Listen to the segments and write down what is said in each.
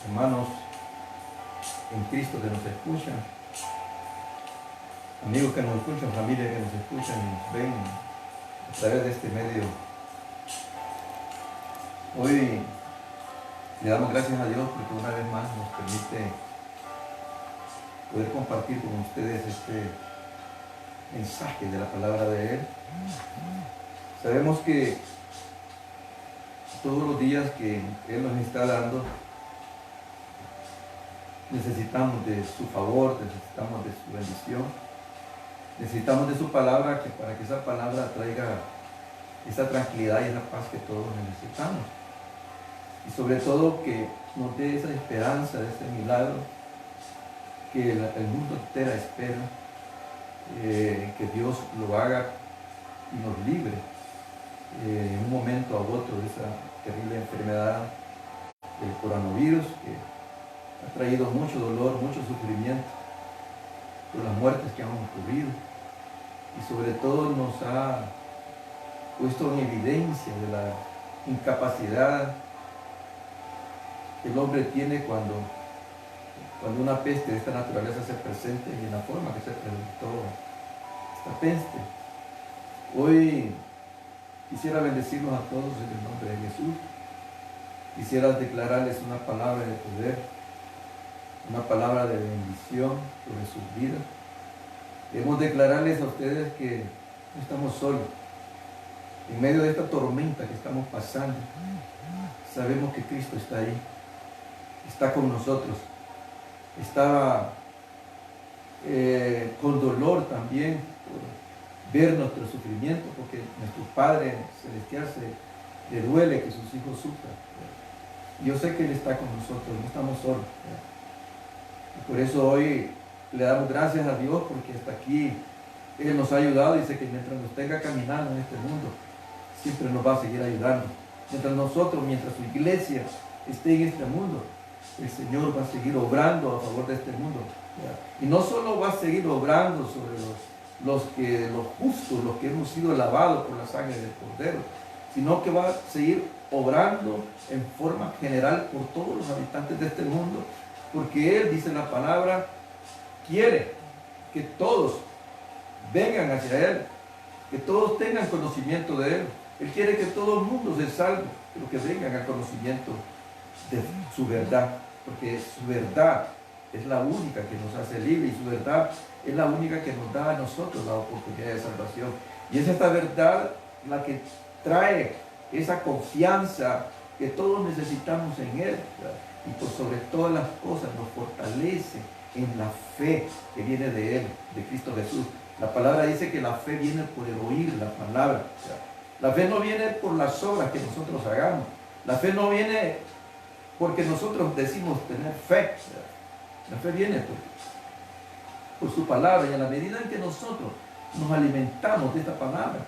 hermanos en Cristo que nos escuchan, amigos que nos escuchan, familia que nos escuchan y nos ven a través de este medio. Hoy le damos gracias a Dios porque una vez más nos permite poder compartir con ustedes este mensaje de la palabra de Él. Sabemos que todos los días que Él nos está dando, necesitamos de su favor, necesitamos de su bendición, necesitamos de su palabra, que para que esa palabra traiga esa tranquilidad y esa paz que todos necesitamos. Y sobre todo que nos dé esa esperanza de ese milagro que el mundo entero espera, que Dios lo haga y nos libre en un momento a otro de esa terrible enfermedad del coronavirus que ha traído mucho dolor, mucho sufrimiento por las muertes que han ocurrido y sobre todo nos ha puesto en evidencia de la incapacidad que el hombre tiene cuando una peste de esta naturaleza se presente y en la forma que se presentó esta peste. Hoy quisiera bendecirlos a todos en el nombre de Jesús. Quisiera declararles una palabra de poder, una palabra de bendición sobre sus vidas. Queremos declararles a ustedes que no estamos solos. En medio de esta tormenta que estamos pasando, sabemos que Cristo está ahí, está con nosotros, está con dolor también por ver nuestro sufrimiento, porque nuestro Padre Celestial le duele que sus hijos sufran. Yo sé que Él está con nosotros, no estamos solos. Y por eso hoy le damos gracias a Dios, porque hasta aquí Él nos ha ayudado y dice que mientras nos tenga caminando en este mundo, siempre nos va a seguir ayudando. Mientras su iglesia esté en este mundo, el Señor va a seguir obrando a favor de este mundo. Y no solo va a seguir obrando sobre los justos, los que hemos sido lavados por la sangre del Cordero, sino que va a seguir obrando en forma general por todos los habitantes de este mundo, porque Él, dice la palabra, quiere que todos vengan hacia Él, que todos tengan conocimiento de Él. Él quiere que todo el mundo se salve, pero que vengan al conocimiento de su verdad, porque su verdad es la única que nos hace libres y su verdad es la única que nos da a nosotros la oportunidad de salvación. Y es esta verdad la que trae esa confianza que todos necesitamos en Él, ¿verdad? Y por sobre todas las cosas nos fortalece en la fe que viene de Él, de Cristo Jesús. La palabra dice que la fe viene por el oír la palabra, ¿verdad? La fe no viene por las obras que nosotros hagamos. La fe no viene porque nosotros decimos tener fe. La fe viene por su palabra, y a la medida en que nosotros nos alimentamos de esta palabra,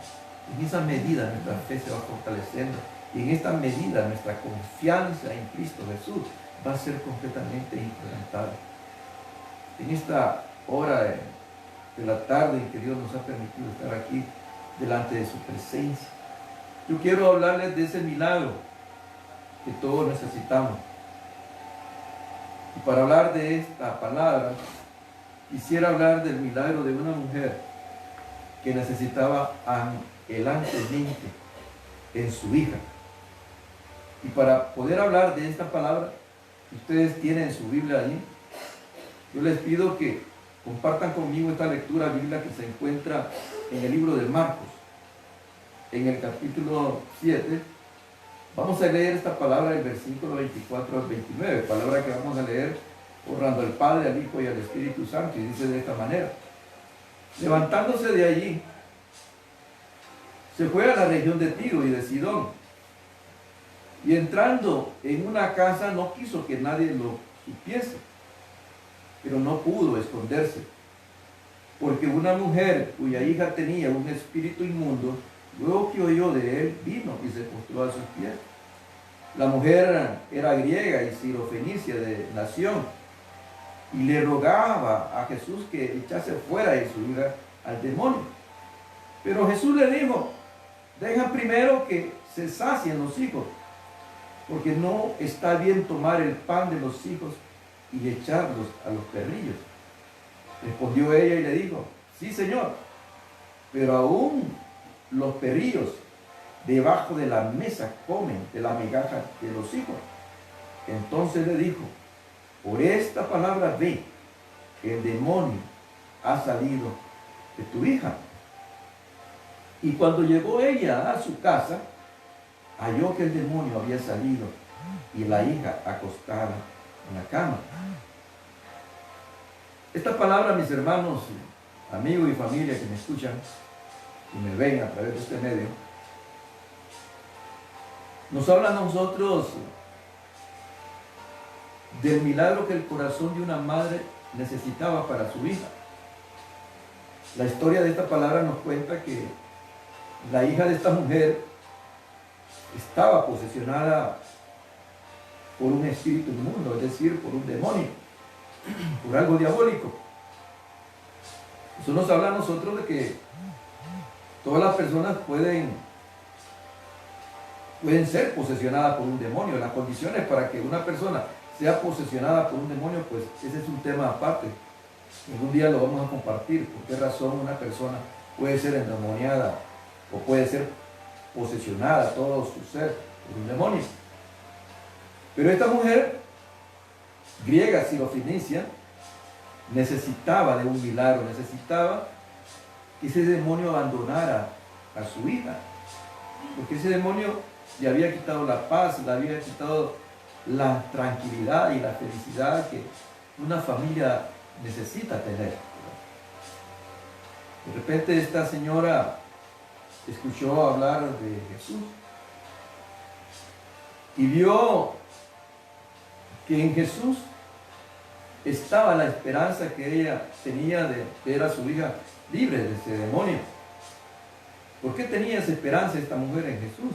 en esa medida nuestra fe se va fortaleciendo, y en esta medida nuestra confianza en Cristo Jesús va a ser completamente implementada. En esta hora de la tarde en que Dios nos ha permitido estar aquí delante de su presencia, yo quiero hablarles de ese milagro que todos necesitamos. Y para hablar de esta palabra, quisiera hablar del milagro de una mujer que necesitaba anhelantemente en su hija. Y para poder hablar de esta palabra, ustedes tienen su Biblia ahí, yo les pido que compartan conmigo esta lectura bíblica que se encuentra en el libro de Marcos, en el capítulo 7. Vamos a leer esta palabra del versículo 24 al 29, palabra que vamos a leer honrando al Padre, al Hijo y al Espíritu Santo, y dice de esta manera: levantándose de allí, se fue a la región de Tiro y de Sidón, y entrando en una casa no quiso que nadie lo supiese, pero no pudo esconderse, porque una mujer cuya hija tenía un espíritu inmundo, luego que oyó de él, vino y se postró a sus pies. La mujer era griega y sirofenicia de nación, y le rogaba a Jesús que echase fuera de su hija al demonio. Pero Jesús le dijo: deja primero que se sacien los hijos, porque no está bien tomar el pan de los hijos y echarlos a los perrillos. Respondió ella y le dijo, sí, Señor, pero aún los perrillos debajo de la mesa comen de la migaja de los hijos. Entonces le dijo, por esta palabra ve, el demonio ha salido de tu hija. Y cuando llegó ella a su casa, halló que el demonio había salido y la hija acostada en la cama. Esta palabra, mis hermanos, amigos y familia que me escuchan y me ven a través de este medio, nos habla a nosotros del milagro que el corazón de una madre necesitaba para su hija. La historia de esta palabra nos cuenta que la hija de esta mujer estaba posesionada por un espíritu inmundo, es decir, por un demonio, por algo diabólico. Eso nos habla a nosotros de que todas las personas pueden ser posesionadas por un demonio. Las condiciones para que una persona sea posesionada por un demonio, pues ese es un tema aparte. Algún día lo vamos a compartir. ¿Por qué razón una persona puede ser endemoniada o puede ser posesionada todo su ser por un demonio? Pero esta mujer griega sirofenicia necesitaba de un milagro, necesitaba que ese demonio abandonara a su hija, porque ese demonio le había quitado la paz, le había quitado la tranquilidad y la felicidad que una familia necesita tener. De repente esta señora escuchó hablar de Jesús y vio que en Jesús estaba la esperanza que ella tenía de ver a su hija libre de ese demonio. ¿Por qué tenía esa esperanza esta mujer en Jesús?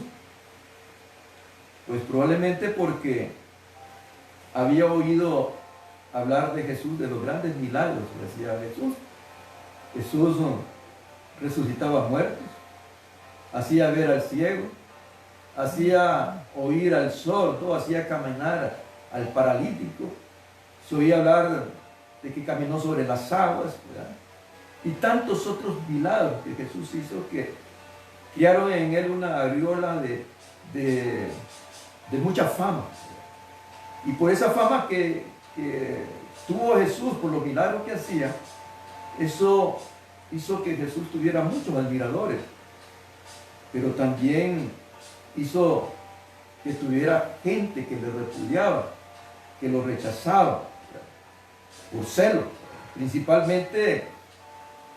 Pues probablemente porque había oído hablar de Jesús, de los grandes milagros que hacía Jesús. Jesús resucitaba muertos, hacía ver al ciego, hacía oír al sordo, hacía caminar al paralítico. Se oía hablar de que caminó sobre las aguas, ¿verdad? Y tantos otros milagros que Jesús hizo que crearon en él una aureola de mucha fama. Y por esa fama que tuvo Jesús, por los milagros que hacía, eso hizo que Jesús tuviera muchos admiradores, pero también hizo que tuviera gente que le repudiaba, que lo rechazaba por celo, principalmente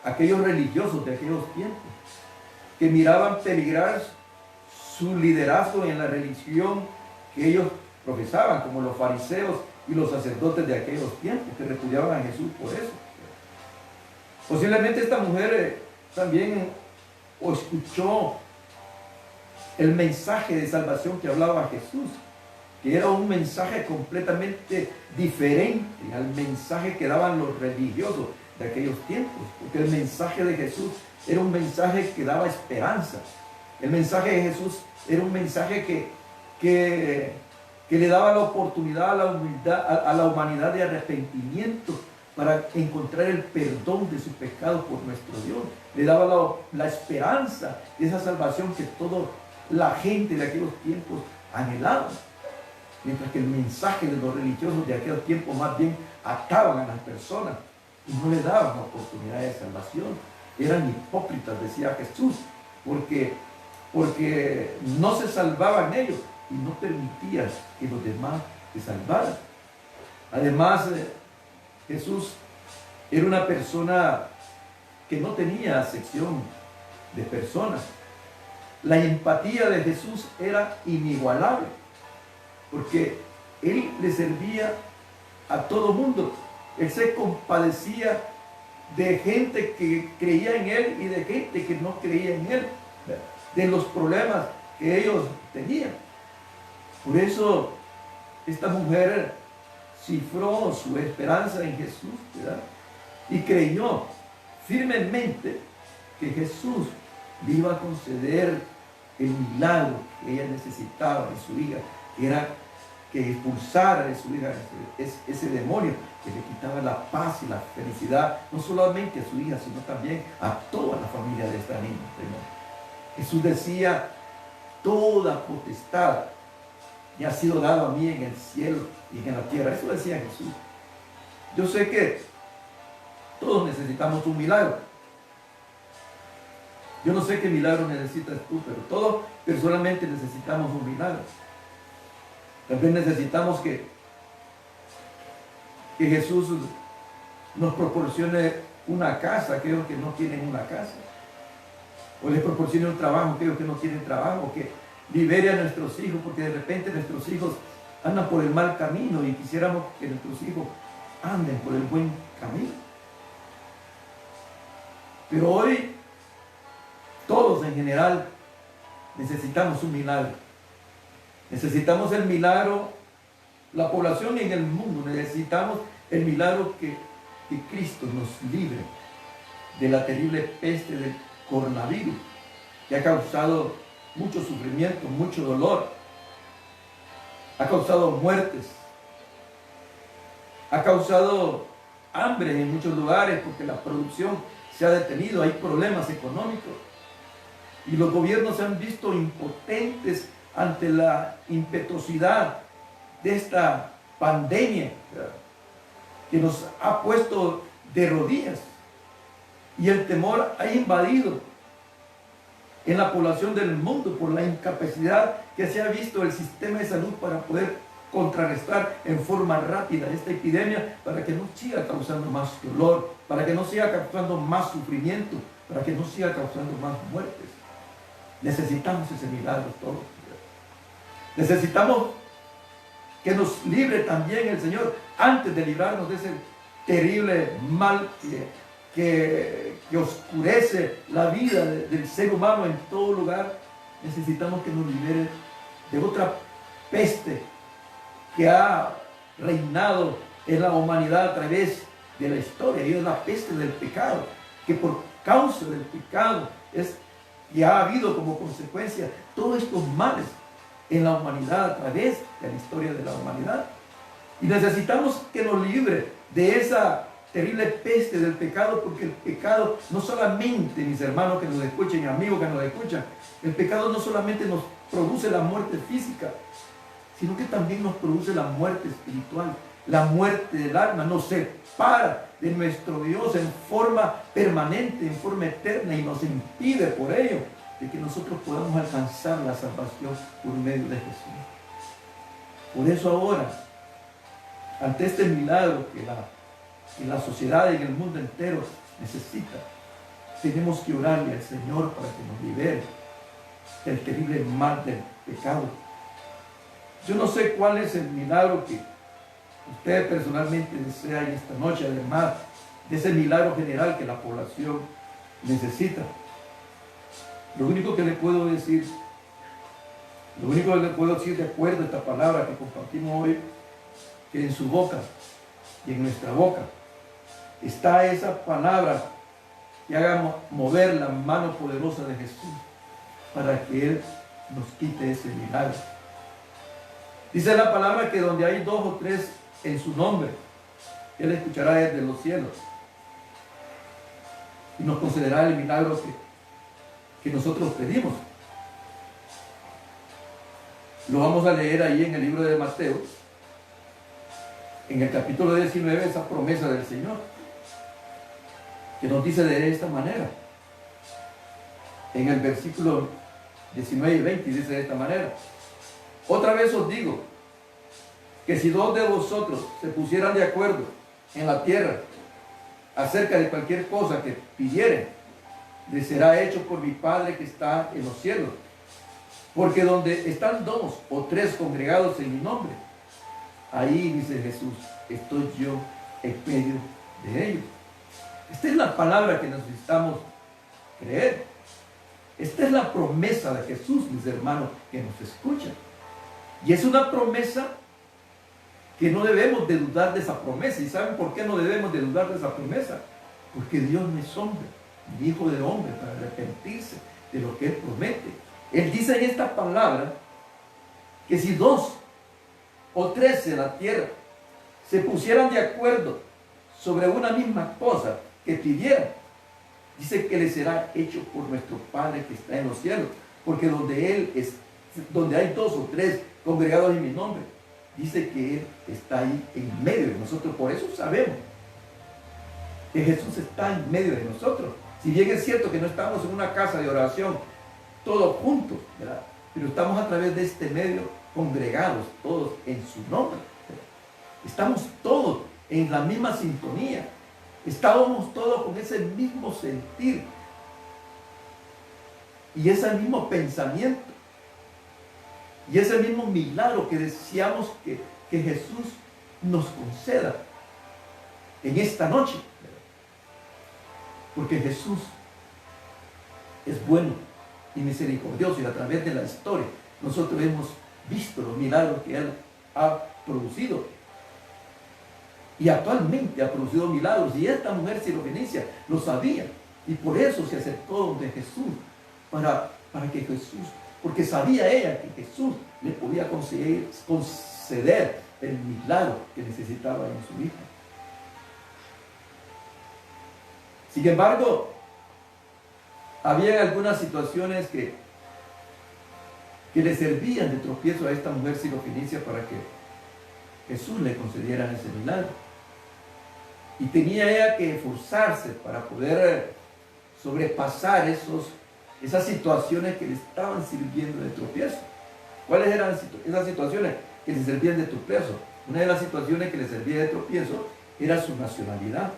aquellos religiosos de aquellos tiempos, que miraban peligrar su liderazgo en la religión que ellos profesaban, como los fariseos y los sacerdotes de aquellos tiempos, que repudiaban a Jesús por eso. Posiblemente esta mujer también escuchó el mensaje de salvación que hablaba Jesús, que era un mensaje completamente diferente al mensaje que daban los religiosos de aquellos tiempos, porque el mensaje de Jesús era un mensaje que daba esperanza. El mensaje de Jesús era un mensaje que le daba la oportunidad a la humanidad de arrepentimiento para encontrar el perdón de sus pecados por nuestro Dios. Le daba la esperanza de esa salvación que toda la gente de aquellos tiempos anhelaba. Mientras que el mensaje de los religiosos de aquellos tiempos más bien ataban a las personas y no le daban oportunidad de salvación. Eran hipócritas, decía Jesús, porque no se salvaban ellos y no permitían que los demás se salvaran. Además, Jesús era una persona que no tenía acepción de personas. La empatía de Jesús era inigualable, porque Él le servía a todo mundo. Él se compadecía de gente que creía en Él y de gente que no creía en Él, de los problemas que ellos tenían. Por eso esta mujer cifró su esperanza en Jesús, ¿verdad? Y creyó firmemente que Jesús le iba a conceder el milagro que ella necesitaba de su hija, era que expulsara de su hija ese demonio que le quitaba la paz y la felicidad, no solamente a su hija, sino también a toda la familia de esta niña, Señor. Jesús decía, toda potestad me ha sido dado a mí en el cielo y en la tierra. Eso decía Jesús. Yo sé que todos necesitamos un milagro. Yo no sé qué milagro necesitas tú, pero todos personalmente necesitamos un milagro. También necesitamos que Jesús nos proporcione una casa a aquellos que no tienen una casa. O les proporcione un trabajo a aquellos que no tienen trabajo. Que libere a nuestros hijos, porque de repente nuestros hijos andan por el mal camino y quisiéramos que nuestros hijos anden por el buen camino. Pero hoy, todos en general, necesitamos un milagro. Necesitamos el milagro, la población en el mundo, necesitamos el milagro que Cristo nos libre de la terrible peste del coronavirus, que ha causado mucho sufrimiento, mucho dolor, ha causado muertes, ha causado hambre en muchos lugares porque la producción se ha detenido, hay problemas económicos y los gobiernos se han visto impotentes ante la impetuosidad de esta pandemia, ¿verdad?, que nos ha puesto de rodillas, y el temor ha invadido en la población del mundo por la incapacidad que se ha visto el sistema de salud para poder contrarrestar en forma rápida esta epidemia, para que no siga causando más dolor, para que no siga causando más sufrimiento, para que no siga causando más muertes. Necesitamos ese milagro todos. Necesitamos que nos libre también el Señor antes de librarnos de ese terrible mal que oscurece la vida del ser humano en todo lugar. Necesitamos que nos libere de otra peste que ha reinado en la humanidad a través de la historia, y es la peste del pecado, que por causa del pecado y ha habido como consecuencia todos estos males en la humanidad a través de la historia de la humanidad. Y necesitamos que nos libre de esa terrible peste del pecado, porque el pecado no solamente, mis hermanos que nos escuchen, amigos que nos escuchan, el pecado no solamente nos produce la muerte física, sino que también nos produce la muerte espiritual, la muerte del alma, nos separa de nuestro Dios en forma permanente, en forma eterna, y nos impide por ello de que nosotros podamos alcanzar la salvación por medio de Jesús. Por eso ahora, ante este milagro que la sociedad y el mundo entero necesita, tenemos que orarle al Señor para que nos libere del terrible mal del pecado. Yo no sé cuál es el milagro que usted personalmente desea en esta noche, además de ese milagro general que la población necesita. Lo único que le puedo decir de acuerdo a esta palabra que compartimos hoy, que en su boca y en nuestra boca está esa palabra que haga mover la mano poderosa de Jesús para que Él nos quite ese milagro. Dice la palabra que donde hay 2 o 3 en su nombre, Él escuchará desde los cielos y nos concederá el milagro que nosotros pedimos. Lo vamos a leer ahí en el libro de Mateo, en el capítulo 19, esa promesa del Señor, que nos dice de esta manera. En el versículo 19 y 20 dice de esta manera: otra vez os digo, que si 2 de vosotros se pusieran de acuerdo en la tierra acerca de cualquier cosa que pidieren, les será hecho por mi Padre que está en los cielos. Porque donde están 2 o 3 congregados en mi nombre, ahí, dice Jesús, estoy yo en medio de ellos. Esta es la palabra que necesitamos creer. Esta es la promesa de Jesús, mis hermanos, que nos escuchan. Y es una promesa que no debemos de dudar de esa promesa. ¿Y saben por qué no debemos de dudar de esa promesa? Porque Dios no es hombre, ni hijo de hombre, para arrepentirse de lo que Él promete. Él dice en esta palabra que si 2 o 13 en la tierra se pusieran de acuerdo sobre una misma cosa que pidieran, dice que le será hecho por nuestro Padre que está en los cielos, porque donde hay 2 o 3 congregados en mi nombre, dice que Él está ahí en medio de nosotros. Por eso sabemos que Jesús está en medio de nosotros. Si bien es cierto que no estamos en una casa de oración todos juntos, ¿verdad?, pero estamos a través de este medio congregados todos en su nombre, ¿verdad? Estamos todos en la misma sintonía, estábamos todos con ese mismo sentir y ese mismo pensamiento y ese mismo milagro que deseamos que Jesús nos conceda en esta noche, ¿verdad? Porque Jesús es bueno y misericordioso, y a través de la historia nosotros hemos visto los milagros que Él ha producido, y actualmente ha producido milagros, y esta mujer sirofenicia lo sabía, y por eso se acercó donde Jesús, para que Jesús, porque sabía ella que Jesús le podía conceder el milagro que necesitaba en su hija. Sin embargo, había algunas situaciones que le servían de tropiezo a esta mujer sirofenicia para que Jesús le concediera ese milagro. Y tenía ella que esforzarse para poder sobrepasar esas situaciones que le estaban sirviendo de tropiezo. ¿Cuáles eran esas situaciones que le servían de tropiezo? Una de las situaciones que le servía de tropiezo era su nacionalidad.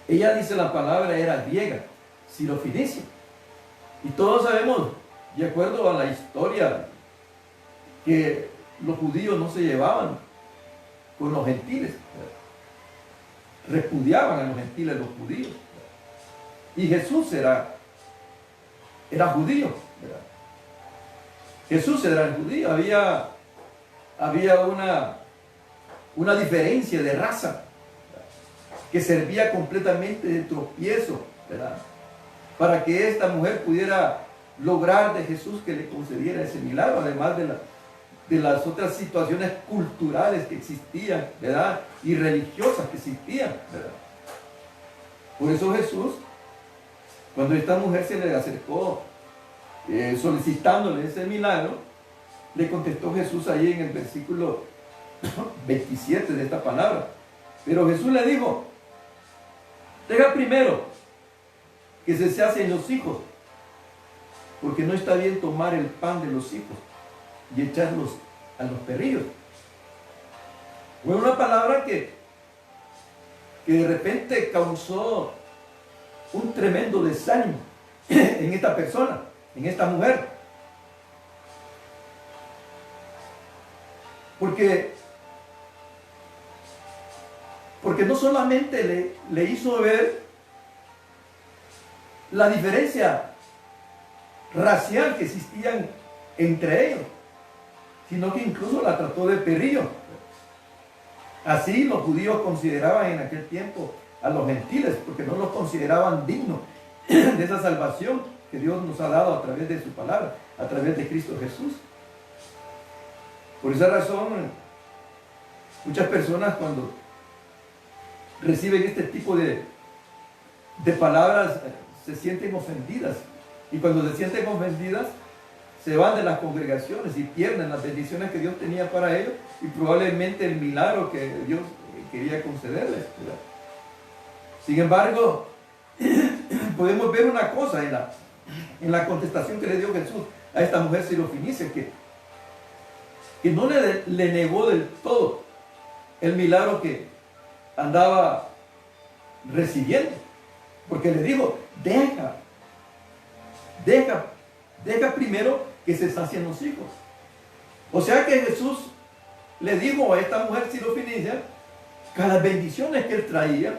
Ella, dice la palabra, era griega, sirofenicia. Y todos sabemos, de acuerdo a la historia, que los judíos no se llevaban con los gentiles. Repudiaban a los gentiles, los judíos. Y Jesús era judío, ¿verdad? Jesús era judío. Había una diferencia de raza, ¿verdad?, que servía completamente de tropiezo, ¿verdad?, para que esta mujer pudiera lograr de Jesús que le concediera ese milagro, además de las otras situaciones culturales que existían, ¿verdad?, y religiosas que existían, ¿verdad? Por eso Jesús, cuando esta mujer se le acercó solicitándole ese milagro, le contestó Jesús ahí en el versículo 27 de esta palabra. Pero Jesús le dijo: deja primero que se hacen los hijos, porque no está bien tomar el pan de los hijos y echarlos a los perrillos. Fue una palabra que de repente causó un tremendo desánimo en esta persona, en esta mujer. Porque no solamente le hizo ver la diferencia racial que existían entre ellos, sino que incluso la trató de perrillo. Así los judíos consideraban en aquel tiempo a los gentiles, porque no los consideraban dignos de esa salvación que Dios nos ha dado a través de su palabra, a través de Cristo Jesús. Por esa razón, muchas personas, cuando reciben este tipo de palabras, se sienten ofendidas, y cuando se sienten ofendidas se van de las congregaciones y pierden las bendiciones que Dios tenía para ellos, y probablemente el milagro que Dios quería concederles, ¿verdad? Sin embargo, podemos ver una cosa en la contestación que le dio Jesús a esta mujer sirofenicia, que no le negó del todo el milagro que andaba recibiendo, porque le dijo: deja primero que se sacien los hijos. O sea que Jesús le dijo a esta mujer sirofenicia que las bendiciones que él traía,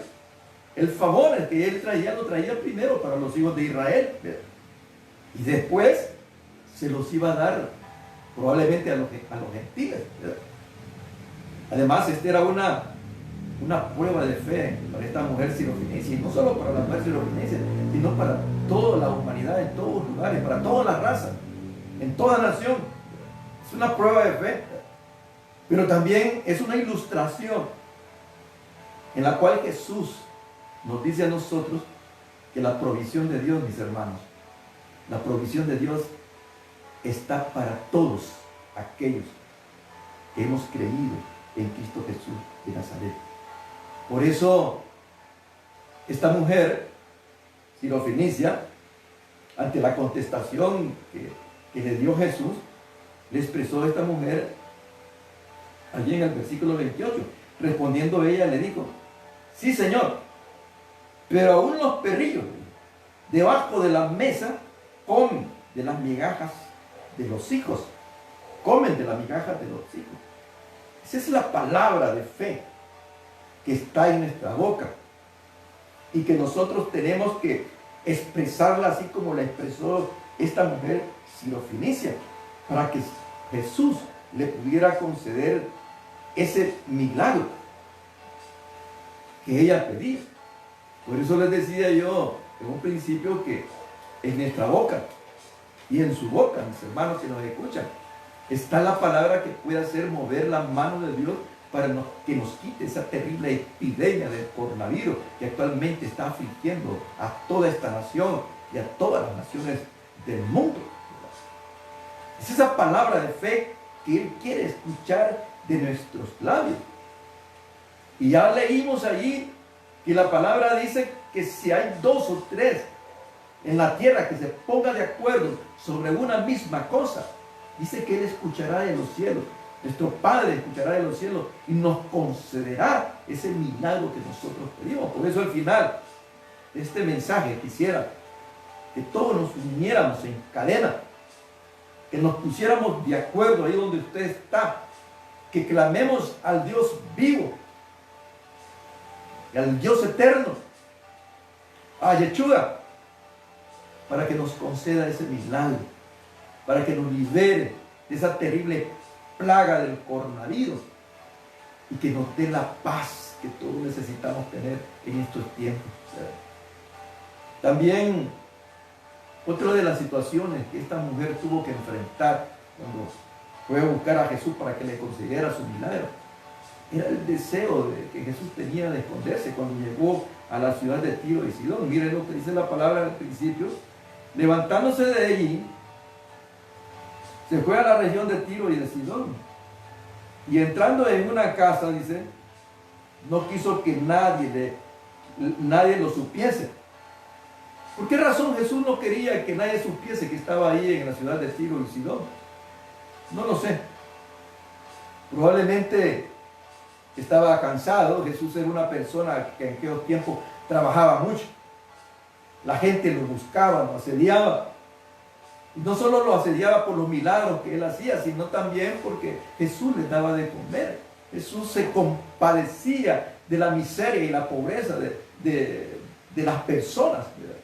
el favor que él traía, lo traía primero para los hijos de Israel, ¿verdad?, y después se los iba a dar probablemente a los gentiles, ¿verdad? Además, esta era una prueba de fe para esta mujer sirofenicia, y no solo para la mujer sirofenicia, sino para toda la humanidad, en todos los lugares, para todas las razas, en toda nación. Es una prueba de fe. Pero también es una ilustración en la cual Jesús nos dice a nosotros que la provisión de Dios, mis hermanos, la provisión de Dios está para todos aquellos que hemos creído en Cristo Jesús de Nazaret. Por eso, esta mujer sirofenicia, ante la contestación que le dio Jesús, le expresó a esta mujer allí en el versículo 28. Respondiendo ella, le dijo: sí, Señor, pero aún los perrillos debajo de la mesa comen de las migajas de los hijos. Comen de las migajas de los hijos. Esa es la palabra de fe que está en nuestra boca y que nosotros tenemos que expresarla así como la expresó esta mujer sirofenicia, para que Jesús le pudiera conceder ese milagro que ella pedía. Por eso les decía yo en un principio que en nuestra boca y en su boca, mis hermanos que nos escuchan, está la palabra que puede hacer mover la mano de Dios para que nos quite esa terrible epidemia del coronavirus que actualmente está afligiendo a toda esta nación y a todas las naciones del mundo. Es esa palabra de fe que Él quiere escuchar de nuestros labios. Y ya leímos allí que la palabra dice que si hay 2 o 3 en la tierra que se pongan de acuerdo sobre una misma cosa, dice que Él escuchará de los cielos. Nuestro Padre escuchará de los cielos y nos concederá ese milagro que nosotros pedimos. Por eso al final de este mensaje quisiera que todos nos uniéramos en cadena, que nos pusiéramos de acuerdo ahí donde usted está, que clamemos al Dios vivo, y al Dios eterno, a Yeshua, para que nos conceda ese milagro, para que nos libere de esa terrible plaga del coronavirus y que nos dé la paz que todos necesitamos tener en estos tiempos. También otra de las situaciones que esta mujer tuvo que enfrentar cuando fue a buscar a Jesús para que le concediera su milagro era el deseo que Jesús tenía de esconderse cuando llegó a la ciudad de Tiro y Sidón. Miren lo que dice la palabra al principio: levantándose de allí, se fue a la región de Tiro y de Sidón, y entrando en una casa, dice, no quiso que nadie lo supiese. ¿Por qué razón Jesús no quería que nadie supiese que estaba ahí en la ciudad de Tiro y Sidón? No lo sé. Probablemente estaba cansado. Jesús era una persona que en aquellos tiempos trabajaba mucho. La gente lo buscaba, lo asediaba. Y no solo lo asediaba por los milagros que él hacía, sino también porque Jesús les daba de comer. Jesús se compadecía de la miseria y la pobreza de las personas, ¿verdad?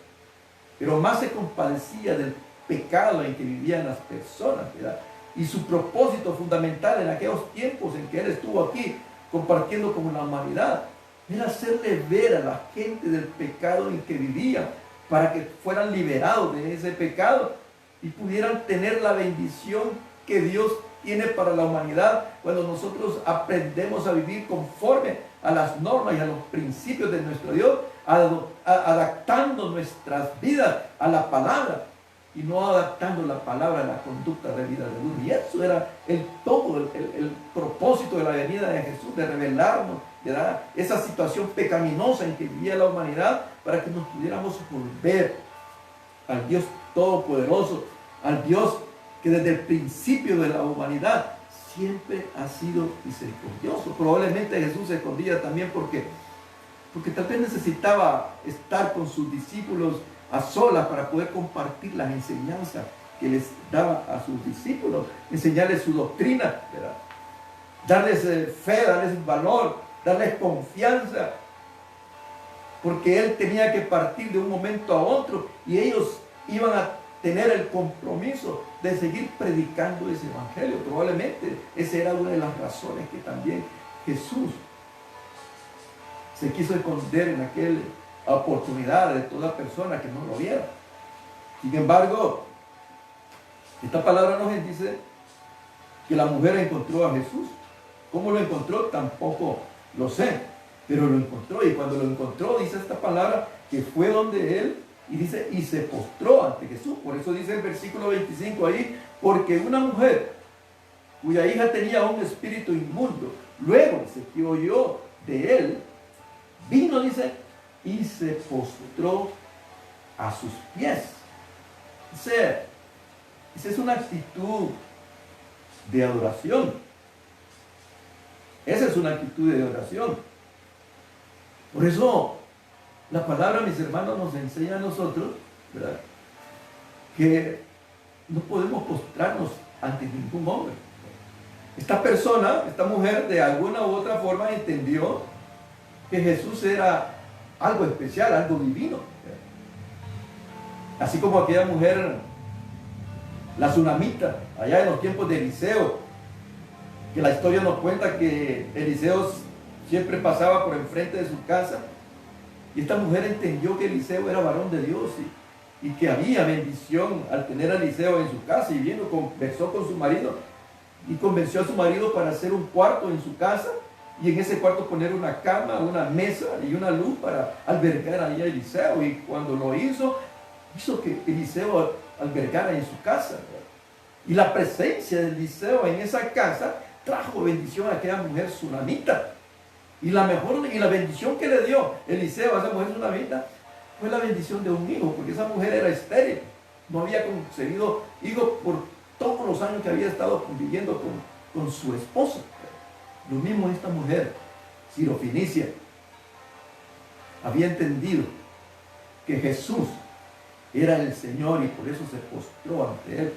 Pero más se compadecía del pecado en que vivían las personas, ¿verdad? Y su propósito fundamental en aquellos tiempos en que él estuvo aquí compartiendo con la humanidad era hacerle ver a la gente del pecado en que vivían, para que fueran liberados de ese pecado y pudieran tener la bendición que Dios tiene para la humanidad cuando nosotros aprendemos a vivir conforme a las normas y a los principios de nuestro Dios, adaptando nuestras vidas a la palabra y no adaptando la palabra a la conducta de vida de uno. Y eso era el propósito de la venida de Jesús, de revelarnos, de dar esa situación pecaminosa en que vivía la humanidad, para que nos pudiéramos volver al Dios Todopoderoso, al Dios que desde el principio de la humanidad siempre ha sido misericordioso. Probablemente Jesús se escondía también porque tal vez necesitaba estar con sus discípulos a solas para poder compartir las enseñanzas que les daba a sus discípulos, enseñarles su doctrina, ¿verdad? Darles fe, darles valor, darles confianza, porque él tenía que partir de un momento a otro y ellos iban a tener el compromiso de seguir predicando ese evangelio. Probablemente esa era una de las razones que también Jesús se quiso esconder en aquella oportunidad de toda persona que no lo viera. Sin embargo, esta palabra nos dice que la mujer encontró a Jesús ¿Cómo lo encontró? Tampoco lo sé, pero lo encontró. Y cuando lo encontró, dice esta palabra, que fue donde él, y dice, y se postró ante Jesús. Por eso dice el versículo 25 ahí, porque una mujer cuya hija tenía un espíritu inmundo, luego dice, que oyó de él, vino, dice, y se postró a sus pies. O sea, esa es una actitud de adoración. Esa es una actitud de adoración. Por eso, la palabra, mis hermanos, nos enseña a nosotros, ¿verdad?, que no podemos postrarnos ante ningún hombre. Esta persona, esta mujer, de alguna u otra forma entendió que Jesús era algo especial, algo divino. Así como aquella mujer, la tsunamita, allá en los tiempos de Eliseo, que la historia nos cuenta que Eliseo siempre pasaba por enfrente de su casa, y esta mujer entendió que Eliseo era varón de Dios y que había bendición al tener a Eliseo en su casa, y vino, conversó con su marido y convenció a su marido para hacer un cuarto en su casa, y en ese cuarto poner una cama, una mesa y una luz para albergar ahí a Eliseo. Y cuando lo hizo que Eliseo albergara en su casa, ¿verdad? Y la presencia de Eliseo en esa casa trajo bendición a aquella mujer tsunamita. Y la bendición que le dio Eliseo a esa mujer tsunamita fue la bendición de un hijo, porque esa mujer era estéril, no había concebido hijo por todos los años que había estado conviviendo con su esposo. Lo mismo esta mujer sirofenicia había entendido que Jesús era el Señor, y por eso se postró ante él.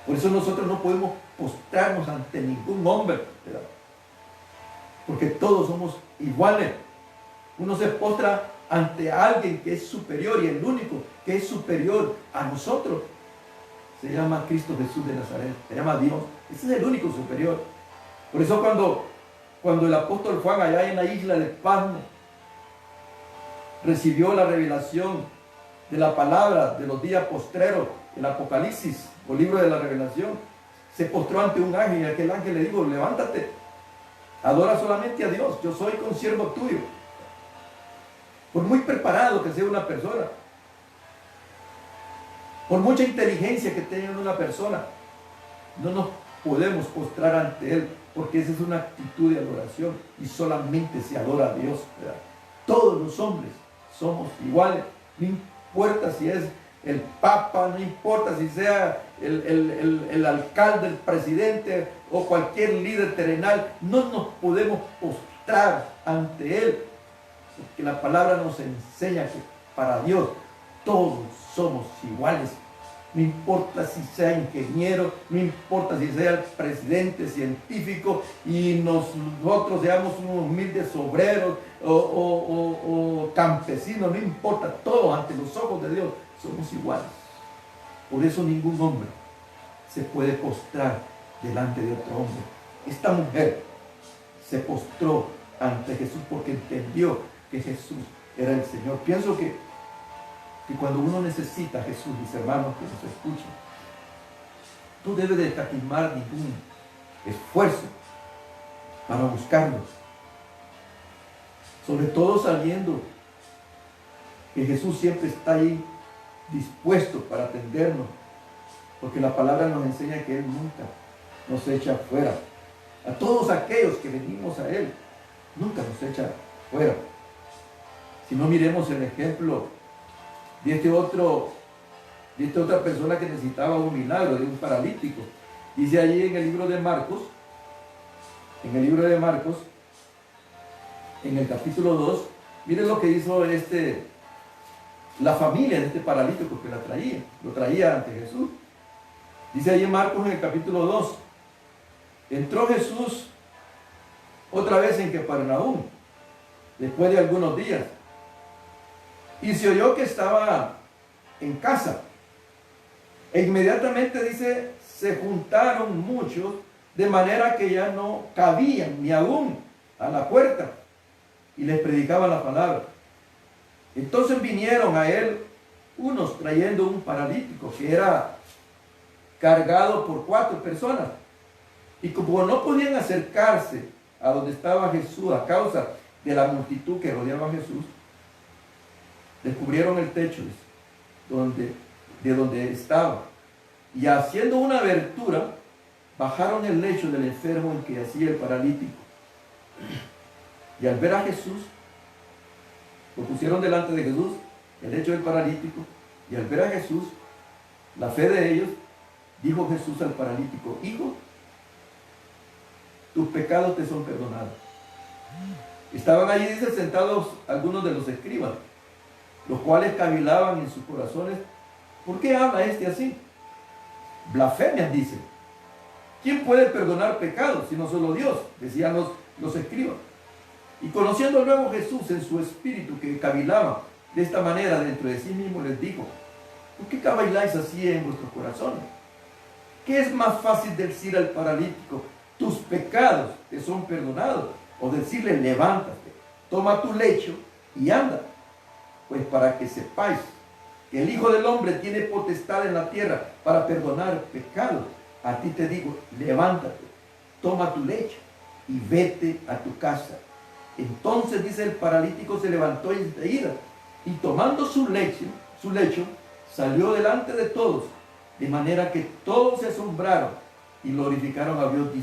Por eso nosotros no podemos postrarnos ante ningún hombre, ¿verdad?, porque todos somos iguales. Uno se postra ante alguien que es superior, y el único que es superior a nosotros se llama Cristo Jesús de Nazaret, se llama Dios. Ese es el único superior. Por eso cuando el apóstol Juan, allá en la isla de Patmos, recibió la revelación de la palabra de los días postreros, el Apocalipsis, o libro de la revelación, se postró ante un ángel, y aquel ángel le dijo: levántate, adora solamente a Dios, yo soy consiervo tuyo. Por muy preparado que sea una persona, por mucha inteligencia que tenga una persona, no nos podemos postrar ante él, porque esa es una actitud de adoración, y solamente se adora a Dios, ¿verdad? Todos los hombres somos iguales, no importa si es el Papa, no importa si sea el alcalde, el presidente o cualquier líder terrenal, no nos podemos postrar ante él, porque la palabra nos enseña que para Dios todos somos iguales. No importa si sea ingeniero, no importa si sea el presidente científico y nosotros seamos unos humildes obreros o campesinos, no importa, todos ante los ojos de Dios somos iguales. Por eso ningún hombre se puede postrar delante de otro hombre. Esta mujer se postró ante Jesús porque entendió que Jesús era el Señor. Pienso que cuando uno necesita a Jesús, mis hermanos que nos escuchan, no debe de escatimar ningún esfuerzo para buscarlos, sobre todo sabiendo que Jesús siempre está ahí dispuesto para atendernos, porque la palabra nos enseña que Él nunca nos echa fuera. A todos aquellos que venimos a Él, nunca nos echa fuera. Si no, miremos el ejemplo de esta otra persona que necesitaba un milagro, de un paralítico. Dice allí en el libro de Marcos, en el capítulo 2, miren lo que hizo la familia de este paralítico que lo traía ante Jesús. Dice allí en Marcos, en el capítulo 2, entró Jesús otra vez en Capernaum, después de algunos días, y se oyó que estaba en casa. E inmediatamente, dice, se juntaron muchos, de manera que ya no cabían ni aún a la puerta, y les predicaba la palabra. Entonces vinieron a él unos trayendo un paralítico que era cargado por 4 personas, Y como no podían acercarse a donde estaba Jesús a causa de la multitud que rodeaba a Jesús, descubrieron el techo de donde estaba. Y haciendo una abertura, bajaron el lecho del enfermo en que yacía el paralítico. Y al ver a Jesús, lo pusieron delante de Jesús, el lecho del paralítico. Y al ver a Jesús, la fe de ellos, dijo Jesús al paralítico: hijo, tus pecados te son perdonados. Estaban allí, dice, sentados algunos de los escribas, los cuales cavilaban en sus corazones: ¿por qué habla este así? Blasfemias, dice. ¿Quién puede perdonar pecados sino solo Dios? Decían los escribas. Y conociendo luego Jesús en su espíritu que cavilaba de esta manera dentro de sí mismo, les dijo: ¿por qué caviláis así en vuestros corazones? ¿Qué es más fácil decir al paralítico: tus pecados te son perdonados? O decirle: levántate, toma tu lecho y anda. Pues para que sepáis que el Hijo del Hombre tiene potestad en la tierra para perdonar pecados, a ti te digo: levántate, toma tu lecho y vete a tu casa. Entonces, dice, el paralítico se levantó enseguida y tomando su lecho, salió delante de todos, de manera que todos se asombraron y glorificaron a Dios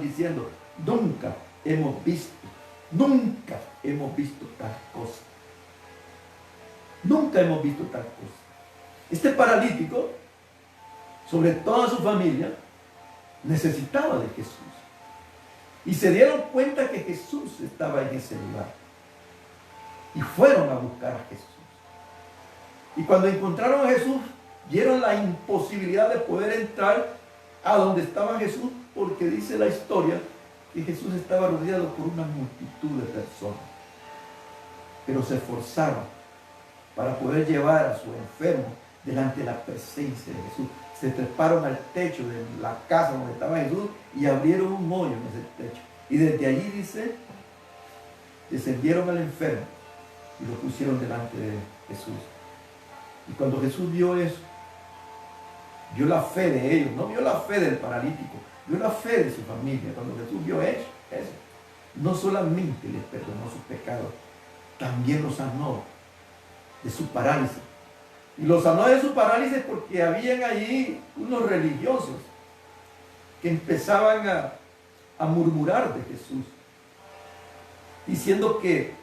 diciendo: nunca hemos visto tal cosa. Nunca hemos visto tal cosa. Este paralítico, sobre toda su familia, necesitaba de Jesús. Y se dieron cuenta que Jesús estaba en ese lugar. Y fueron a buscar a Jesús. Y cuando encontraron a Jesús, vieron la imposibilidad de poder entrar a donde estaba Jesús, porque dice la historia que Jesús estaba rodeado por una multitud de personas. Pero se esforzaron para poder llevar a su enfermo delante de la presencia de Jesús. Se treparon al techo de la casa donde estaba Jesús y abrieron un hoyo en ese techo. Y desde allí, dice, descendieron al enfermo y lo pusieron delante de Jesús. Y cuando Jesús vio eso, vio la fe de ellos, no vio la fe del paralítico, vio la fe de su familia. Cuando Jesús vio eso, no solamente les perdonó sus pecados, también los sanó de su parálisis. Y los sanó de su parálisis porque habían allí unos religiosos que empezaban a murmurar de Jesús, diciendo que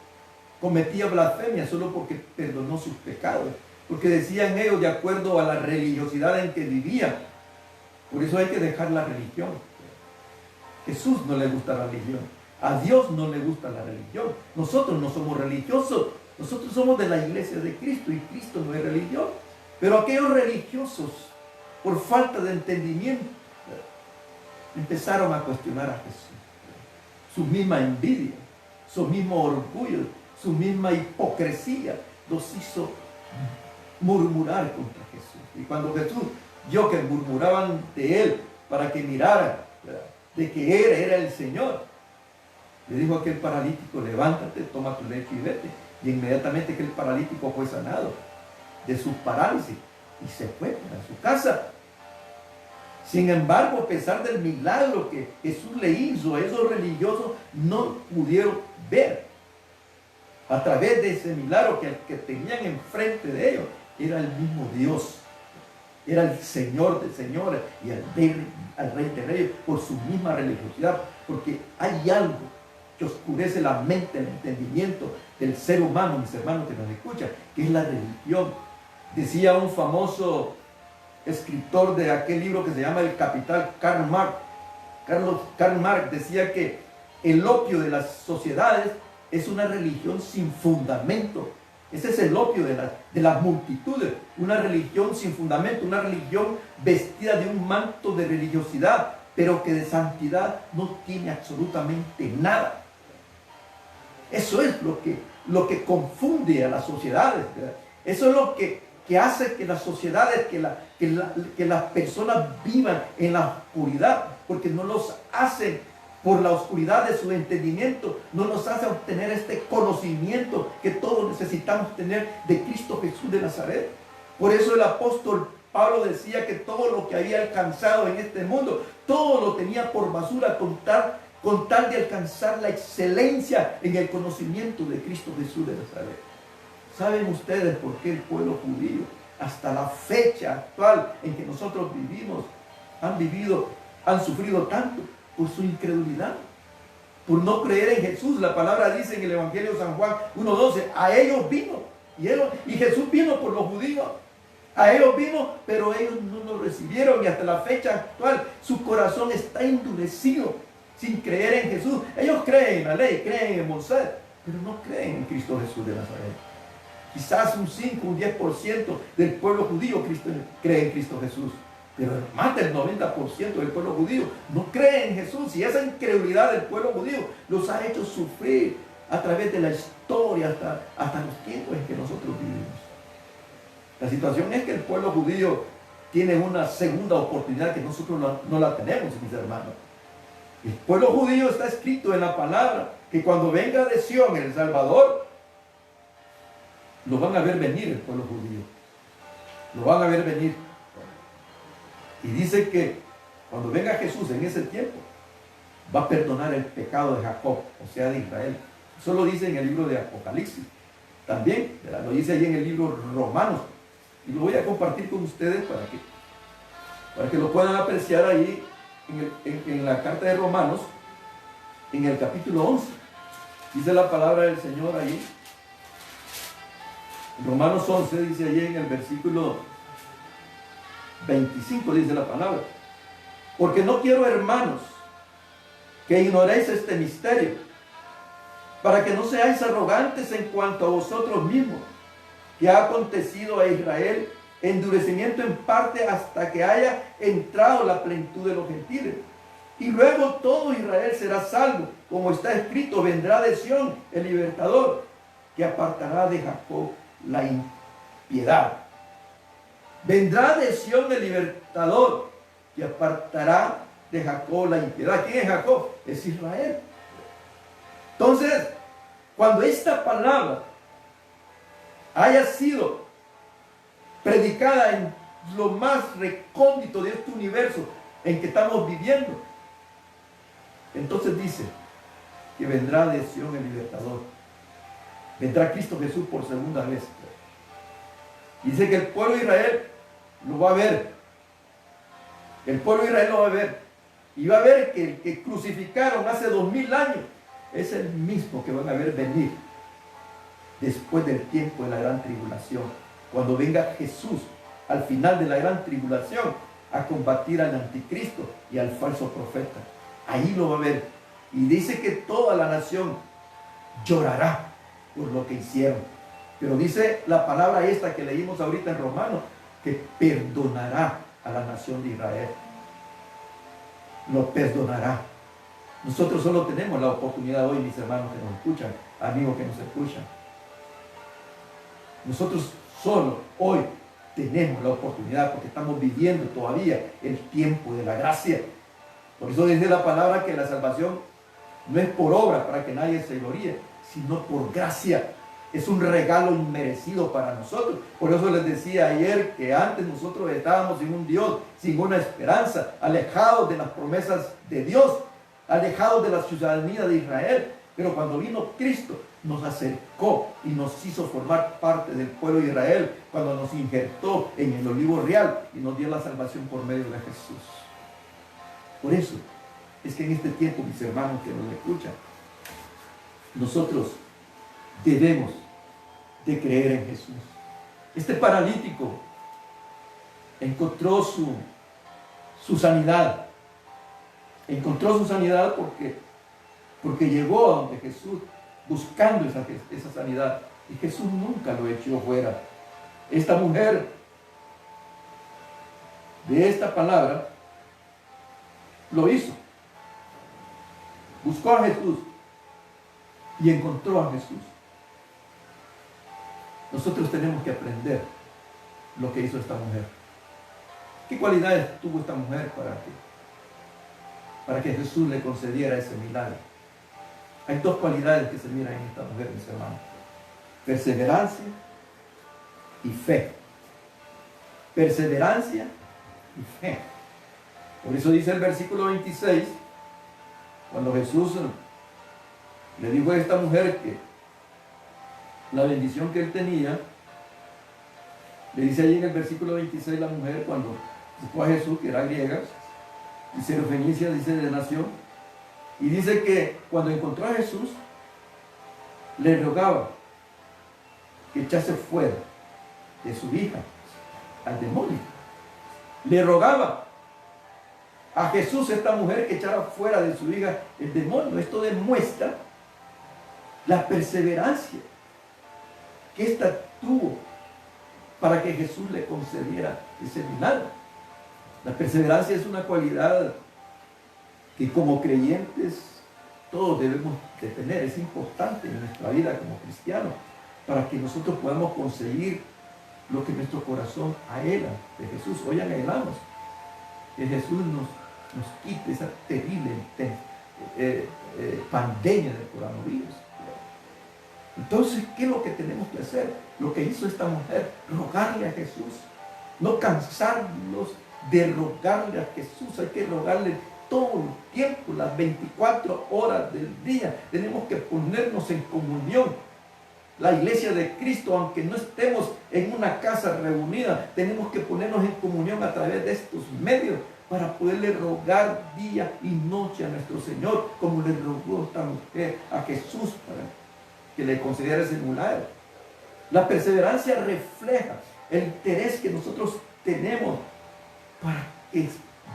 cometía blasfemia solo porque perdonó sus pecados, porque decían ellos, de acuerdo a la religiosidad en que vivían, por eso hay que dejar la religión. Jesús no le gusta la religión, a Dios no le gusta la religión. Nosotros no somos religiosos, nosotros somos de la iglesia de Cristo y Cristo no es religión. Pero aquellos religiosos, por falta de entendimiento, empezaron a cuestionar a Jesús. Su misma envidia, su mismo orgullo, su misma hipocresía los hizo murmurar contra Jesús. Y cuando Jesús vio que murmuraban de él para que miraran, ¿verdad?, de que él era el Señor, le dijo a aquel paralítico: levántate, toma tu lecho y vete. Y inmediatamente aquel paralítico fue sanado de su parálisis y se fue para su casa. Sin embargo, a pesar del milagro que Jesús le hizo, a esos religiosos no pudieron ver. A través de ese milagro que tenían enfrente de ellos, era el mismo Dios, era el Señor de señores y al Rey de reyes, por su misma religiosidad, porque hay algo que oscurece la mente, el entendimiento del ser humano, mis hermanos que nos escuchan, que es la religión. Decía un famoso escritor de aquel libro que se llama El Capital, Karl Marx, decía que el opio de las sociedades es una religión sin fundamento. Ese es el opio de las multitudes, una religión sin fundamento, una religión vestida de un manto de religiosidad, pero que de santidad no tiene absolutamente nada. Eso es lo que confunde a las sociedades, ¿verdad? Eso es lo que hace que las sociedades, que las personas vivan en la oscuridad, porque no los hacen por la oscuridad de su entendimiento, no nos hace obtener este conocimiento que todos necesitamos tener de Cristo Jesús de Nazaret. Por eso el apóstol Pablo decía que todo lo que había alcanzado en este mundo, todo lo tenía por basura con tal de alcanzar la excelencia en el conocimiento de Cristo Jesús de Nazaret. ¿Saben ustedes por qué el pueblo judío, hasta la fecha actual en que nosotros vivimos, han sufrido tanto? Por su incredulidad, por no creer en Jesús. La palabra dice en el Evangelio de San Juan 1:12, a ellos vino, y Jesús vino por los judíos. A ellos vino, pero ellos no lo recibieron, y hasta la fecha actual su corazón está endurecido sin creer en Jesús. Ellos creen en la ley, creen en Moisés, pero no creen en Cristo Jesús de Nazaret. Quizás un 5, un 10% del pueblo judío cree en Cristo Jesús, pero más del 90% del pueblo judío no cree en Jesús, y esa incredulidad del pueblo judío los ha hecho sufrir a través de la historia hasta los tiempos en que nosotros vivimos. La situación es que el pueblo judío tiene una segunda oportunidad que nosotros no la tenemos, mis hermanos. El pueblo judío está escrito en la palabra que cuando venga de Sión el Salvador, lo van a ver venir el pueblo judío. Lo van a ver venir. Y dice que cuando venga Jesús en ese tiempo, va a perdonar el pecado de Jacob, o sea, de Israel. Eso lo dice en el libro de Apocalipsis. También lo dice allí en el libro Romanos. Y lo voy a compartir con ustedes para que lo puedan apreciar ahí en la carta de Romanos, en el capítulo 11. Dice la palabra del Señor ahí. Romanos 11 dice allí en el versículo 25, dice la palabra: porque no quiero, hermanos, que ignoréis este misterio, para que no seáis arrogantes en cuanto a vosotros mismos, que ha acontecido a Israel endurecimiento en parte hasta que haya entrado la plenitud de los gentiles. Y luego todo Israel será salvo, como está escrito: vendrá de Sión el libertador, que apartará de Jacob la impiedad. Vendrá de Sión el libertador, que apartará de Jacob la impiedad. ¿Quién es Jacob? Es Israel. Entonces, cuando esta palabra haya sido predicada en lo más recóndito de este universo en que estamos viviendo, entonces dice que vendrá de Sión el libertador. Vendrá Cristo Jesús por segunda vez. Dice que el pueblo de Israel lo va a ver. El pueblo de Israel lo va a ver. Y va a ver que el que crucificaron hace 2000 años es el mismo que van a ver venir después del tiempo de la gran tribulación. Cuando venga Jesús al final de la gran tribulación a combatir al anticristo y al falso profeta. Ahí lo va a ver. Y dice que toda la nación llorará por lo que hicieron. Pero dice la palabra esta que leímos ahorita en Romanos, que perdonará a la nación de Israel. Lo perdonará. Nosotros solo tenemos la oportunidad hoy, mis hermanos que nos escuchan, amigos que nos escuchan. Nosotros solo hoy tenemos la oportunidad, porque estamos viviendo todavía el tiempo de la gracia. Por eso dice la palabra que la salvación no es por obra para que nadie se gloríe, sino por gracia. Es un regalo inmerecido para nosotros. Por eso les decía ayer que antes nosotros estábamos sin un Dios, sin una esperanza, alejados de las promesas de Dios, alejados de la ciudadanía de Israel. Pero cuando vino Cristo, nos acercó y nos hizo formar parte del pueblo de Israel, cuando nos injertó en el olivo real y nos dio la salvación por medio de Jesús. Por eso es que en este tiempo, mis hermanos que nos escuchan, nosotros debemos de creer en Jesús. Este paralítico encontró su sanidad. Encontró su sanidad porque llegó a donde Jesús buscando esa sanidad. Y Jesús nunca lo echó fuera. Esta mujer de esta palabra lo hizo. Buscó a Jesús y encontró a Jesús. Nosotros tenemos que aprender lo que hizo esta mujer. ¿Qué cualidades tuvo esta mujer para que Jesús le concediera ese milagro? Hay dos cualidades que se miran en esta mujer, mis hermanos: perseverancia y fe. perseverancia y fe. Por eso dice el versículo 26, cuando Jesús le dijo a esta mujer que la bendición que él tenía, le dice ahí en el versículo 26 la mujer, cuando fue a Jesús, que era griega, y Sirofenicia, dice, de nación, y dice que cuando encontró a Jesús, le rogaba que echase fuera de su hija al demonio. Le rogaba a Jesús, esta mujer, que echara fuera de su hija el demonio. Esto demuestra la perseverancia que ésta tuvo para que Jesús le concediera ese milagro. La perseverancia es una cualidad que como creyentes todos debemos de tener. Es importante en nuestra vida como cristianos para que nosotros podamos conseguir lo que nuestro corazón anhela de Jesús. Hoy anhelamos que Jesús nos quite esa terrible pandemia del coronavirus. Entonces, ¿qué es lo que tenemos que hacer? Lo que hizo esta mujer, rogarle a Jesús. No cansarnos de rogarle a Jesús. Hay que rogarle todo el tiempo, las 24 horas del día. Tenemos que ponernos en comunión. La iglesia de Cristo, aunque no estemos en una casa reunida, tenemos que ponernos en comunión a través de estos medios para poderle rogar día y noche a nuestro Señor, como le rogó esta mujer a Jesús para que le concediera ese milagro. La perseverancia refleja el interés que nosotros tenemos para que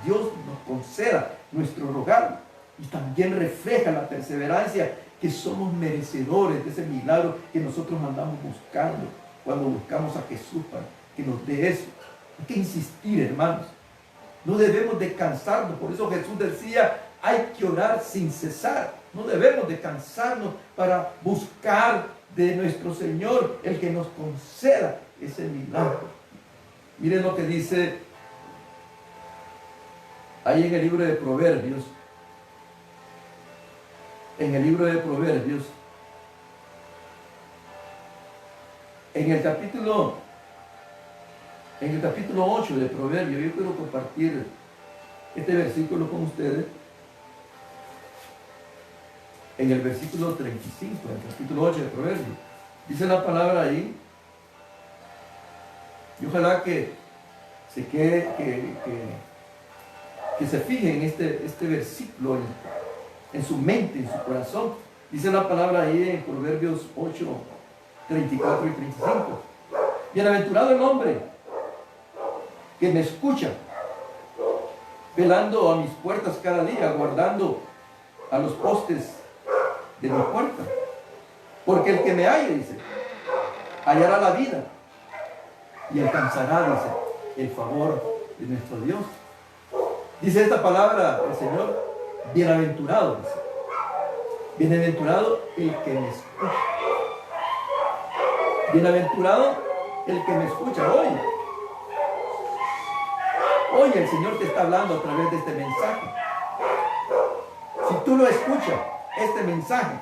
Dios nos conceda nuestro rogar, y también refleja la perseverancia que somos merecedores de ese milagro que nosotros andamos buscando cuando buscamos a Jesús para que nos dé eso. Hay que insistir, hermanos. No debemos de cansarnos. Por eso Jesús decía, hay que orar sin cesar. No debemos de cansarnos para buscar de nuestro Señor el que nos conceda ese milagro. Miren lo que dice ahí en el libro de Proverbios. En el libro de Proverbios, en el capítulo 8 de Proverbios, yo quiero compartir este versículo con ustedes. En el versículo 35, en el capítulo 8 de Proverbios, dice la palabra ahí, y ojalá que se quede, que se fije en este versículo en su mente, en su corazón. Dice la palabra ahí en Proverbios 8, 34 y 35. Bienaventurado el hombre que me escucha, velando a mis puertas cada día, guardando a los postes de mi puerta. Porque el que me halle, dice, hallará la vida y alcanzará, dice, el favor de nuestro Dios. Dice esta palabra el Señor, bienaventurado, dice. Bienaventurado el que me escucha. Bienaventurado el que me escucha hoy. Hoy el Señor te está hablando a través de este mensaje. Si tú lo escuchas, este mensaje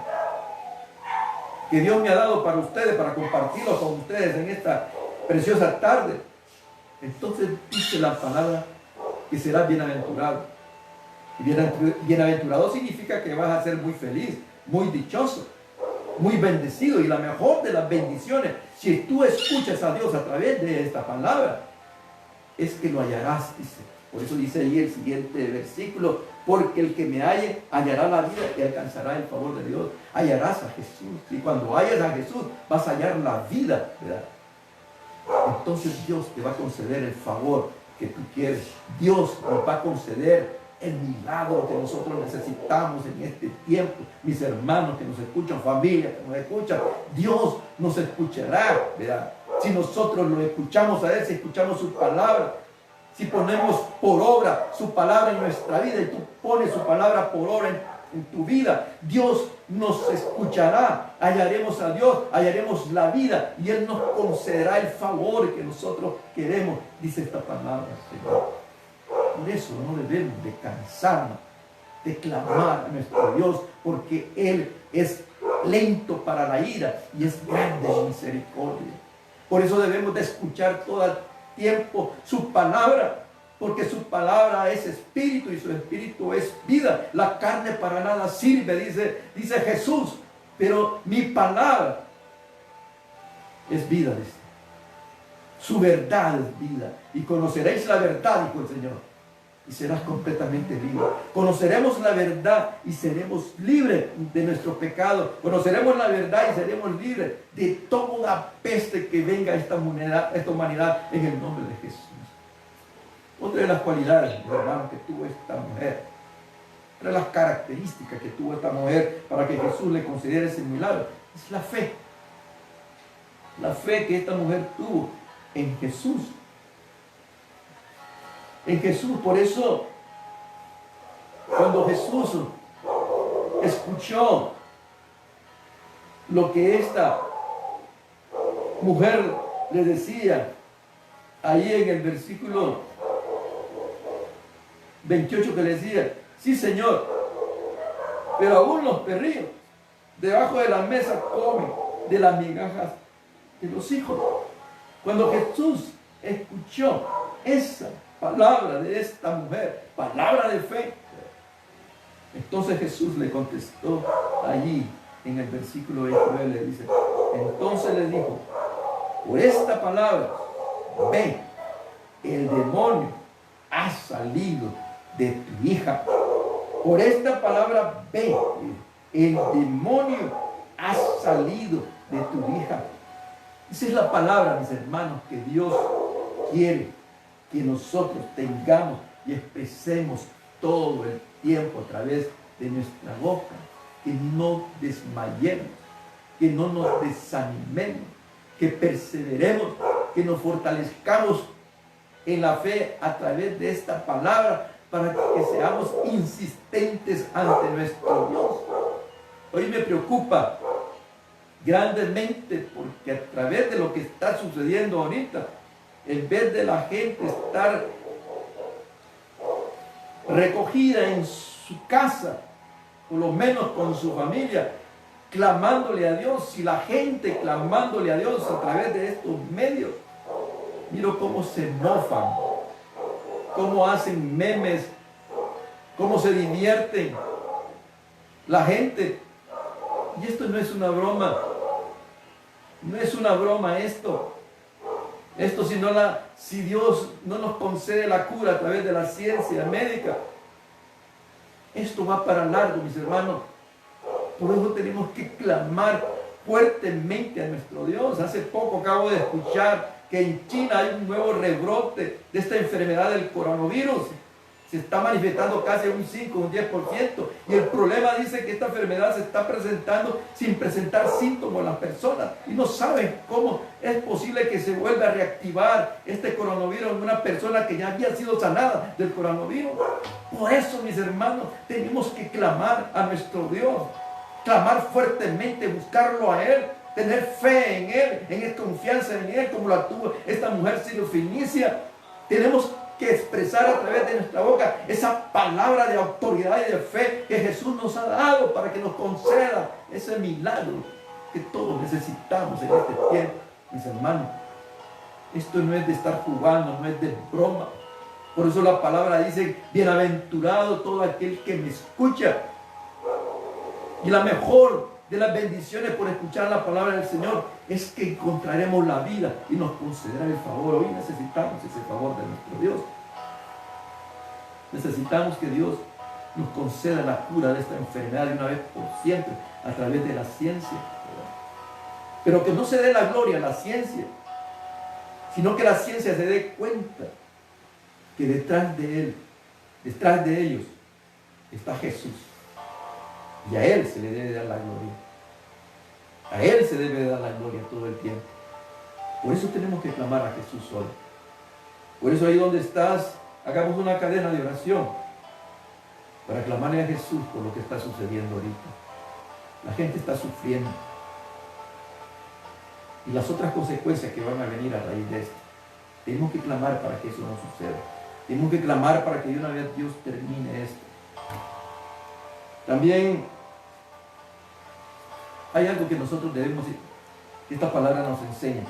que Dios me ha dado para ustedes, para compartirlo con ustedes en esta preciosa tarde, entonces dice la palabra que serás bienaventurado. Y bienaventurado significa que vas a ser muy feliz, muy dichoso, muy bendecido. Y la mejor de las bendiciones, si tú escuchas a Dios a través de esta palabra, es que lo hallarás, dice. Por eso dice ahí el siguiente versículo, porque el que me halle hallará la vida y alcanzará el favor de Dios. Hallarás a Jesús. Y cuando hallas a Jesús, vas a hallar la vida, ¿verdad? Entonces Dios te va a conceder el favor que tú quieres. Dios nos va a conceder el milagro que nosotros necesitamos en este tiempo. Mis hermanos que nos escuchan, familia que nos escuchan, Dios nos escuchará, ¿verdad? Si nosotros lo escuchamos a Él, si escuchamos su palabra, si ponemos por obra su palabra en nuestra vida y tú pones su palabra por obra en tu vida, Dios nos escuchará, hallaremos a Dios, hallaremos la vida y Él nos concederá el favor que nosotros queremos, dice esta palabra, Señor. Por eso no debemos de cansarnos de clamar a nuestro Dios, porque Él es lento para la ira y es grande en misericordia. Por eso debemos de escuchar todo tiempo su palabra, porque su palabra es espíritu y su espíritu es vida. La carne para nada sirve, dice Jesús, pero mi palabra es vida, dice. Su verdad es vida. Y conoceréis la verdad, dijo el Señor, y serás completamente libre. Conoceremos la verdad y seremos libres de nuestro pecado. Conoceremos la verdad y seremos libres de toda peste que venga a esta humanidad en el nombre de Jesús. Otra de las cualidades, hermano, que tuvo esta mujer, otra de las características que tuvo esta mujer para que Jesús le concediera ese milagro, es la fe. La fe que esta mujer tuvo en Jesús. En Jesús. Por eso, cuando Jesús escuchó lo que esta mujer le decía, ahí en el versículo 28 que le decía, sí, Señor, pero aún los perrillos debajo de la mesa comen de las migajas de los hijos. Cuando Jesús escuchó esa palabra de esta mujer, palabra de fe, entonces Jesús le contestó allí en el versículo 29, le dice, entonces le dijo, por esta palabra, ve, el demonio ha salido de tu hija. Por esta palabra, ve, el demonio ha salido de tu hija. Esa es la palabra, mis hermanos, que Dios quiere que nosotros tengamos y expresemos todo el tiempo a través de nuestra boca. Que no desmayemos, que no nos desanimemos, que perseveremos, que nos fortalezcamos en la fe a través de esta palabra para que seamos insistentes ante nuestro Dios. Hoy me preocupa grandemente porque a través de lo que está sucediendo ahorita, en vez de la gente estar recogida en su casa, por lo menos con su familia, clamándole a Dios, y la gente clamándole a Dios a través de estos medios, miro cómo se mofan, cómo hacen memes, cómo se divierten la gente. Y esto no es una broma, no es una broma esto. Esto si Dios no nos concede la cura a través de la ciencia médica, esto va para largo, mis hermanos. Por eso tenemos que clamar fuertemente a nuestro Dios. Hace poco acabo de escuchar que en China hay un nuevo rebrote de esta enfermedad del coronavirus. Se está manifestando casi un 5, un 10%. Y el problema dice que esta enfermedad se está presentando sin presentar síntomas en las personas. Y no saben cómo es posible que se vuelva a reactivar este coronavirus en una persona que ya había sido sanada del coronavirus. Por eso, mis hermanos, tenemos que clamar a nuestro Dios. Clamar fuertemente, buscarlo a Él. Tener fe en Él, en confianza en Él, como la tuvo esta mujer sirofenicia. Tenemos que expresar a través de nuestra boca esa palabra de autoridad y de fe que Jesús nos ha dado para que nos conceda ese milagro que todos necesitamos en este tiempo, mis hermanos. Esto no es de estar jugando, no es de broma. Por eso la palabra dice, bienaventurado todo aquel que me escucha. Y la mejor de las bendiciones por escuchar la palabra del Señor es que encontraremos la vida y nos concederá el favor. Hoy necesitamos ese favor de nuestro Dios. Necesitamos que Dios nos conceda la cura de esta enfermedad de una vez por siempre a través de la ciencia. Pero que no se dé la gloria a la ciencia, sino que la ciencia se dé cuenta que detrás de Él, detrás de ellos, está Jesús. Y a Él se le debe dar la gloria. A Él se debe dar la gloria todo el tiempo. Por eso tenemos que clamar a Jesús hoy. Por eso ahí donde estás, hagamos una cadena de oración para clamarle a Jesús por lo que está sucediendo ahorita. La gente está sufriendo. Y las otras consecuencias que van a venir a raíz de esto. Tenemos que clamar para que eso no suceda. Tenemos que clamar para que de una vez Dios termine esto. También hay algo que nosotros debemos, que esta palabra nos enseña.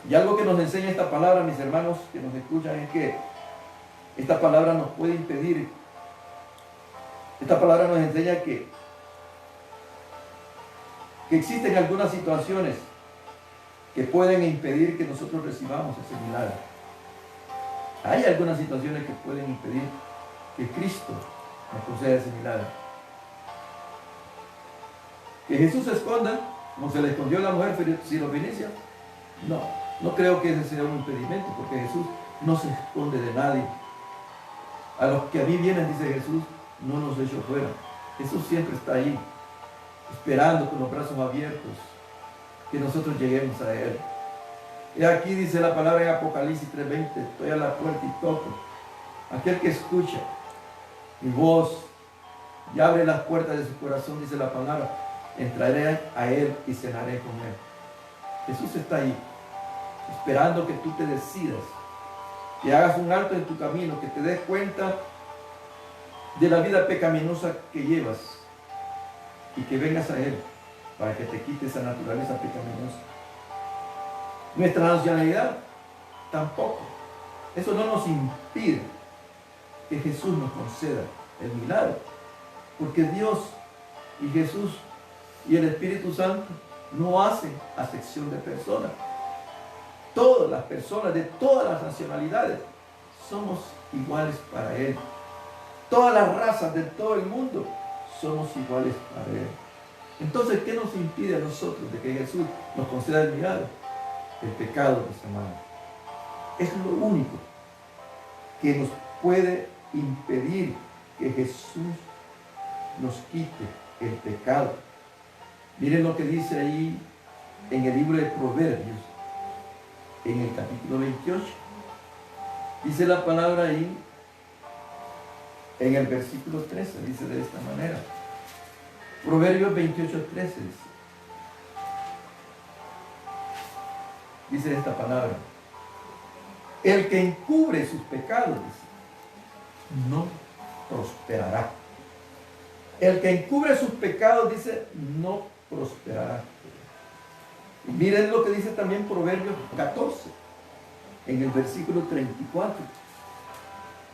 Y algo que nos enseña esta palabra, mis hermanos que nos escuchan, es que esta palabra nos puede impedir. Esta palabra nos enseña que existen algunas situaciones que pueden impedir que nosotros recibamos ese milagro. Hay algunas situaciones que pueden impedir que Cristo nos conceda ese milagro. Que Jesús se esconda, como se le escondió a la mujer sirofenicia, no creo que ese sea un impedimento, porque Jesús no se esconde de nadie. A los que a mí vienen, dice Jesús, no los echo fuera. Jesús siempre está ahí, esperando con los brazos abiertos que nosotros lleguemos a Él. Y aquí dice la palabra en Apocalipsis 3:20, estoy a la puerta y toco. Aquel que escucha mi voz y abre las puertas de su corazón, dice la palabra, entraré a Él y cenaré con Él. Jesús está ahí, esperando que tú te decidas, que hagas un alto en tu camino, que te des cuenta de la vida pecaminosa que llevas y que vengas a Él para que te quite esa naturaleza pecaminosa. Nuestra nacionalidad tampoco. Eso no nos impide que Jesús nos conceda el milagro, porque Dios y Jesús y el Espíritu Santo no hacen acepción de personas. Todas las personas de todas las nacionalidades somos iguales para Él. Todas las razas de todo el mundo somos iguales para Él. Entonces, ¿qué nos impide a nosotros de que Jesús nos conceda el milagro? El pecado, mis hermanos. Es lo único que nos puede impedir que Jesús nos quite el pecado. Miren lo que dice ahí en el libro de Proverbios, en el capítulo 28. Dice la palabra ahí, en el versículo 13, dice de esta manera. Proverbios 28:13 dice esta palabra. El que encubre sus pecados, dice, no prosperará. El que encubre sus pecados, dice, no prosperará. Y miren lo que dice también Proverbios 14, en el versículo 34.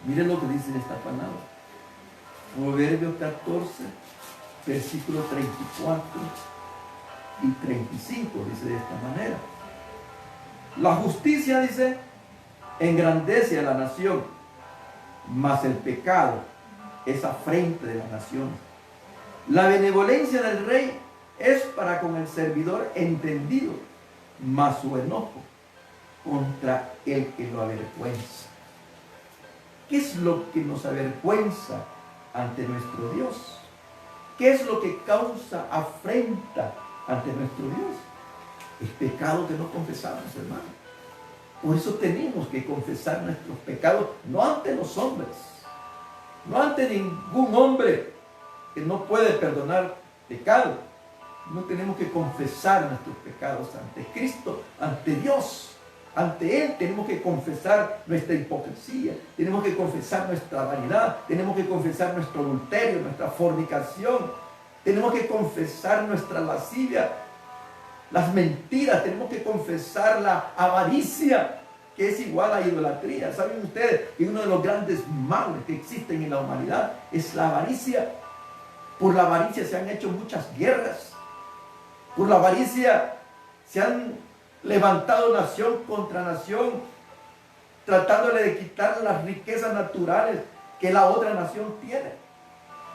Miren lo que dice esta palabra. Proverbios 14, versículo 34 y 35, dice de esta manera. La justicia, dice, engrandece a la nación, mas el pecado es afrenta de las naciones. La benevolencia del rey es para con el servidor entendido, mas su enojo contra el que lo avergüenza. ¿Qué es lo que nos avergüenza ante nuestro Dios? ¿Qué es lo que causa afrenta ante nuestro Dios? El pecado que no confesamos, hermano. Por eso tenemos que confesar nuestros pecados, no ante los hombres, no ante ningún hombre que no puede perdonar pecado. No tenemos que confesar nuestros pecados ante Cristo, ante Dios. Ante Él tenemos que confesar nuestra hipocresía, tenemos que confesar nuestra vanidad, tenemos que confesar nuestro adulterio, nuestra fornicación, tenemos que confesar nuestra lascivia, las mentiras, tenemos que confesar la avaricia, que es igual a idolatría. ¿Saben ustedes que uno de los grandes males que existen en la humanidad es la avaricia? Por la avaricia se han hecho muchas guerras, por la avaricia se han levantado nación contra nación, tratándole de quitar las riquezas naturales que la otra nación tiene.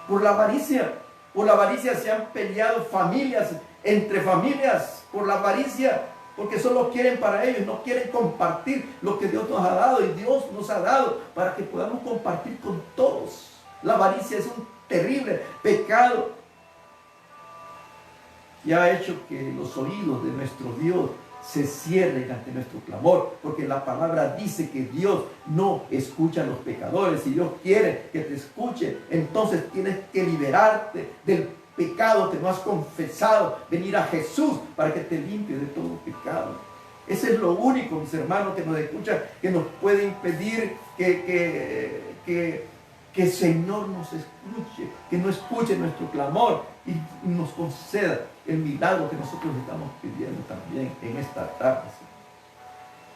Por la avaricia se han peleado familias entre familias, por la avaricia, porque solo quieren para ellos, no quieren compartir lo que Dios nos ha dado, y Dios nos ha dado para que podamos compartir con todos. La avaricia es un terrible pecado y ha hecho que los oídos de nuestro Dios se cierren ante nuestro clamor, porque la palabra dice que Dios no escucha a los pecadores. Si Dios quiere que te escuche, entonces tienes que liberarte del pecado que no has confesado, venir a Jesús para que te limpie de todo pecado. Ese es lo único, mis hermanos, que nos escuchan, que nos puede impedir que el Señor nos escuche, que no escuche nuestro clamor y nos conceda el milagro que nosotros estamos pidiendo también en esta tarde.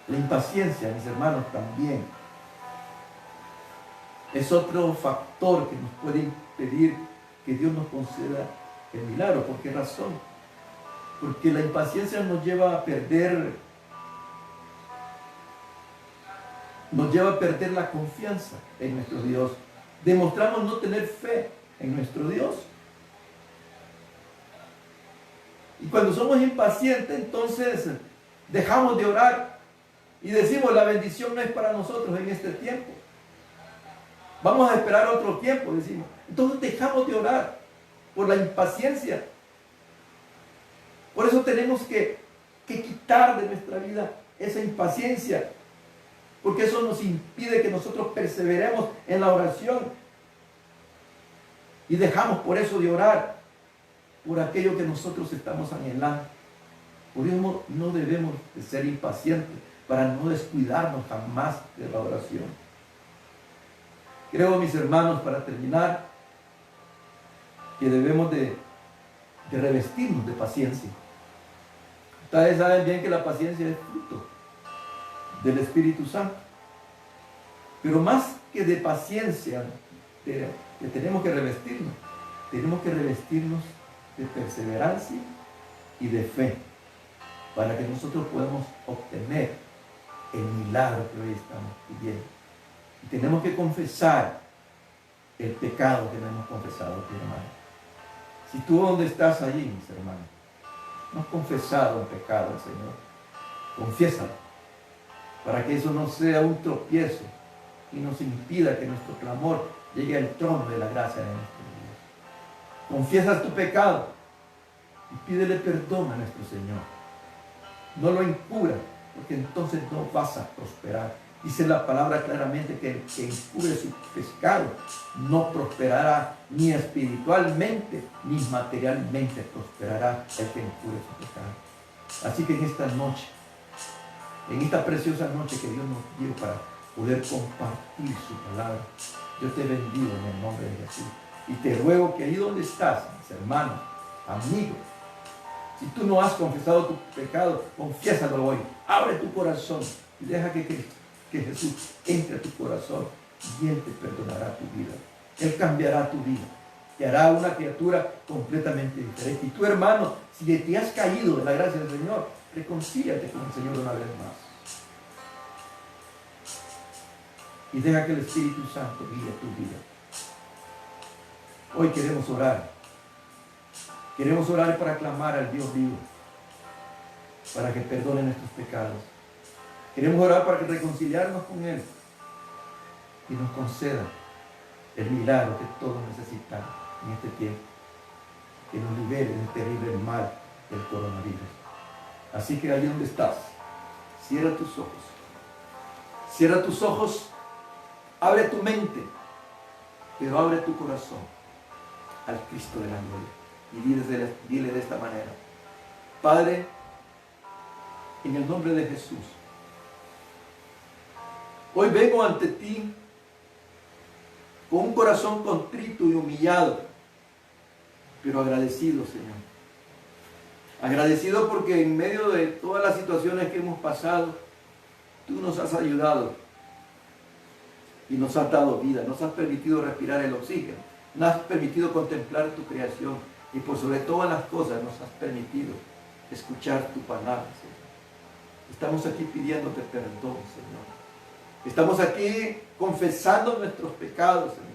La impaciencia, mis hermanos, también es otro factor que nos puede impedir que Dios nos conceda el milagro. ¿Por qué razón? Porque la impaciencia nos lleva a perder la confianza en nuestro Dios. Demostramos no tener fe en nuestro Dios. Y cuando somos impacientes, entonces dejamos de orar y decimos, la bendición no es para nosotros en este tiempo. Vamos a esperar otro tiempo, decimos. Entonces dejamos de orar por la impaciencia. Por eso tenemos que quitar de nuestra vida esa impaciencia, porque eso nos impide que nosotros perseveremos en la oración. Y dejamos por eso de orar por aquello que nosotros estamos anhelando. Por eso no debemos de ser impacientes para no descuidarnos jamás de la oración. Creo, mis hermanos, para terminar, que debemos de revestirnos de paciencia. Ustedes saben bien que la paciencia es fruto del Espíritu Santo. Pero más que de paciencia, que tenemos que revestirnos de perseverancia y de fe, para que nosotros podamos obtener el milagro que hoy estamos pidiendo. Y tenemos que confesar el pecado que no hemos confesado, hermano. Si tú donde estás allí, mis hermanos, no has confesado el pecado al Señor, confiésalo, para que eso no sea un tropiezo y nos impida que nuestro clamor llegue al trono de la gracia de nuestro Dios. Confiesas tu pecado y pídele perdón a nuestro Señor. No lo encubras, porque entonces no vas a prosperar. Dice la palabra claramente que el que encubre su pecado no prosperará ni espiritualmente ni materialmente prosperará el que encubre su pecado. Así que en esta noche, en esta preciosa noche que Dios nos dio para poder compartir su palabra, yo te bendigo en el nombre de Jesús. Y te ruego que ahí donde estás, mis hermanos, amigos, si tú no has confesado tu pecado, confiésalo hoy. Abre tu corazón y deja que Jesús entre a tu corazón y Él te perdonará tu vida. Él cambiará tu vida. Te hará una criatura completamente diferente. Y tú, hermano, si te has caído de la gracia del Señor, reconcíliate con el Señor una vez más. Y deja que el Espíritu Santo guíe tu vida. Hoy queremos orar. Queremos orar para clamar al Dios vivo, para que perdone nuestros pecados. Queremos orar para reconciliarnos con Él y nos conceda el milagro que todos necesitamos en este tiempo, que nos libere del terrible mal del coronavirus. Así que allí donde estás, cierra tus ojos. Cierra tus ojos, abre tu mente, pero abre tu corazón al Cristo de la gloria. Y dile de esta manera: Padre, en el nombre de Jesús, hoy vengo ante ti con un corazón contrito y humillado, pero agradecido, Señor. Agradecido porque en medio de todas las situaciones que hemos pasado, tú nos has ayudado y nos has dado vida, nos has permitido respirar el oxígeno, nos has permitido contemplar tu creación y por sobre todas las cosas nos has permitido escuchar tu palabra, Señor. Estamos aquí pidiéndote perdón, Señor. Estamos aquí confesando nuestros pecados, Señor.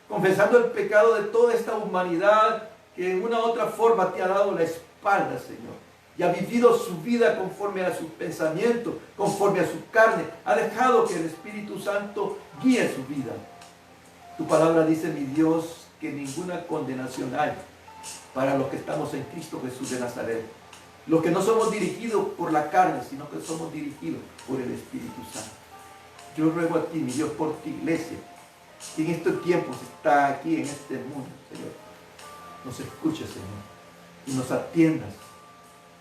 Confesando el pecado de toda esta humanidad que en una u otra forma te ha dado la espalda, Señor. Y ha vivido su vida conforme a sus pensamientos, conforme a su carne. Ha dejado que el Espíritu Santo guíe su vida. Tu palabra dice, mi Dios, que ninguna condenación hay para los que estamos en Cristo Jesús de Nazaret. Los que no somos dirigidos por la carne, sino que somos dirigidos por el Espíritu Santo. Yo ruego a ti, mi Dios, por tu iglesia, que en estos tiempos está aquí en este mundo, Señor. Nos escuches, Señor, y nos atiendas.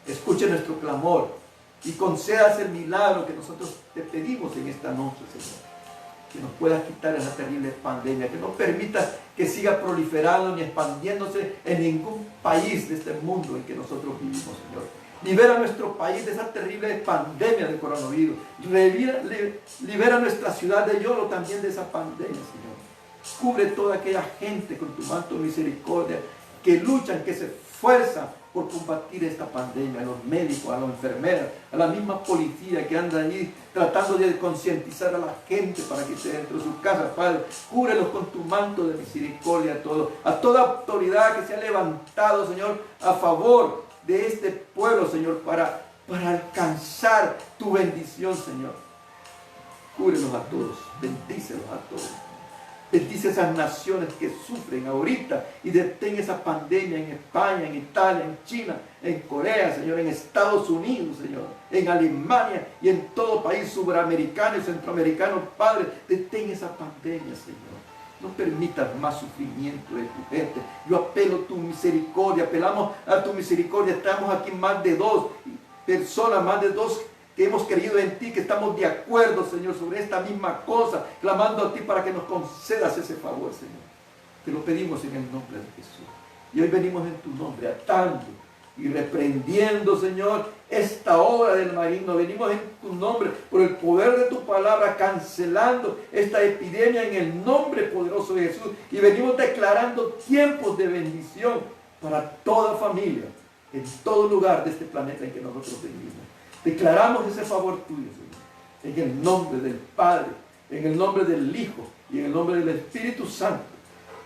Escuche nuestro clamor y concedas el milagro que nosotros te pedimos en esta noche, Señor. Que nos puedas quitar esa terrible pandemia, que no permita que siga proliferando ni expandiéndose en ningún país de este mundo en que nosotros vivimos, Señor. Libera a nuestro país de esa terrible pandemia del coronavirus. Libera a nuestra ciudad de Yolo también de esa pandemia, Señor. Cubre toda aquella gente con tu manto de misericordia, que luchan, que se esfuerzan por combatir esta pandemia, a los médicos, a las enfermeras, a la misma policía que anda ahí tratando de concientizar a la gente para que esté dentro de sus casas, Padre. Cúbrelos con tu manto de misericordia a toda autoridad que se ha levantado, Señor, a favor de este pueblo, Señor, para alcanzar tu bendición, Señor. Cúbrelos a todos, bendícelos a todos. Bendice esas naciones que sufren ahorita y detén esa pandemia en España, en Italia, en China, en Corea, Señor, en Estados Unidos, Señor, en Alemania y en todo país sudamericano y centroamericano, Padre. Detén esa pandemia, Señor. No permitas más sufrimiento de tu gente. Yo apelo a tu misericordia, apelamos a tu misericordia. Estamos aquí más de 2 personas, más de 2 que hemos creído en ti, que estamos de acuerdo, Señor, sobre esta misma cosa, clamando a ti para que nos concedas ese favor, Señor. Te lo pedimos en el nombre de Jesús. Y hoy venimos en tu nombre, atando y reprendiendo, Señor, esta obra del maligno. Venimos en tu nombre, por el poder de tu palabra, cancelando esta epidemia en el nombre poderoso de Jesús. Y venimos declarando tiempos de bendición para toda familia, en todo lugar de este planeta en que nosotros vivimos. Declaramos ese favor tuyo, Señor, en el nombre del Padre, en el nombre del Hijo y en el nombre del Espíritu Santo.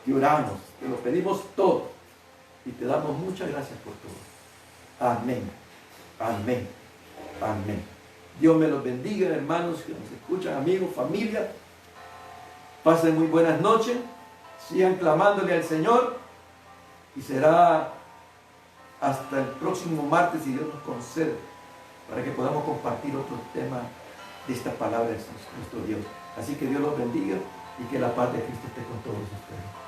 Te oramos, te lo pedimos todo y te damos muchas gracias por todo. Amén, amén, amén. Dios me los bendiga, hermanos que nos escuchan, amigos, familia. Pasen muy buenas noches, sigan clamándole al Señor y será hasta el próximo martes, si Dios nos concede, para que podamos compartir otro tema de esta palabra de nuestro Dios. Así que Dios los bendiga y que la paz de Cristo esté con todos ustedes.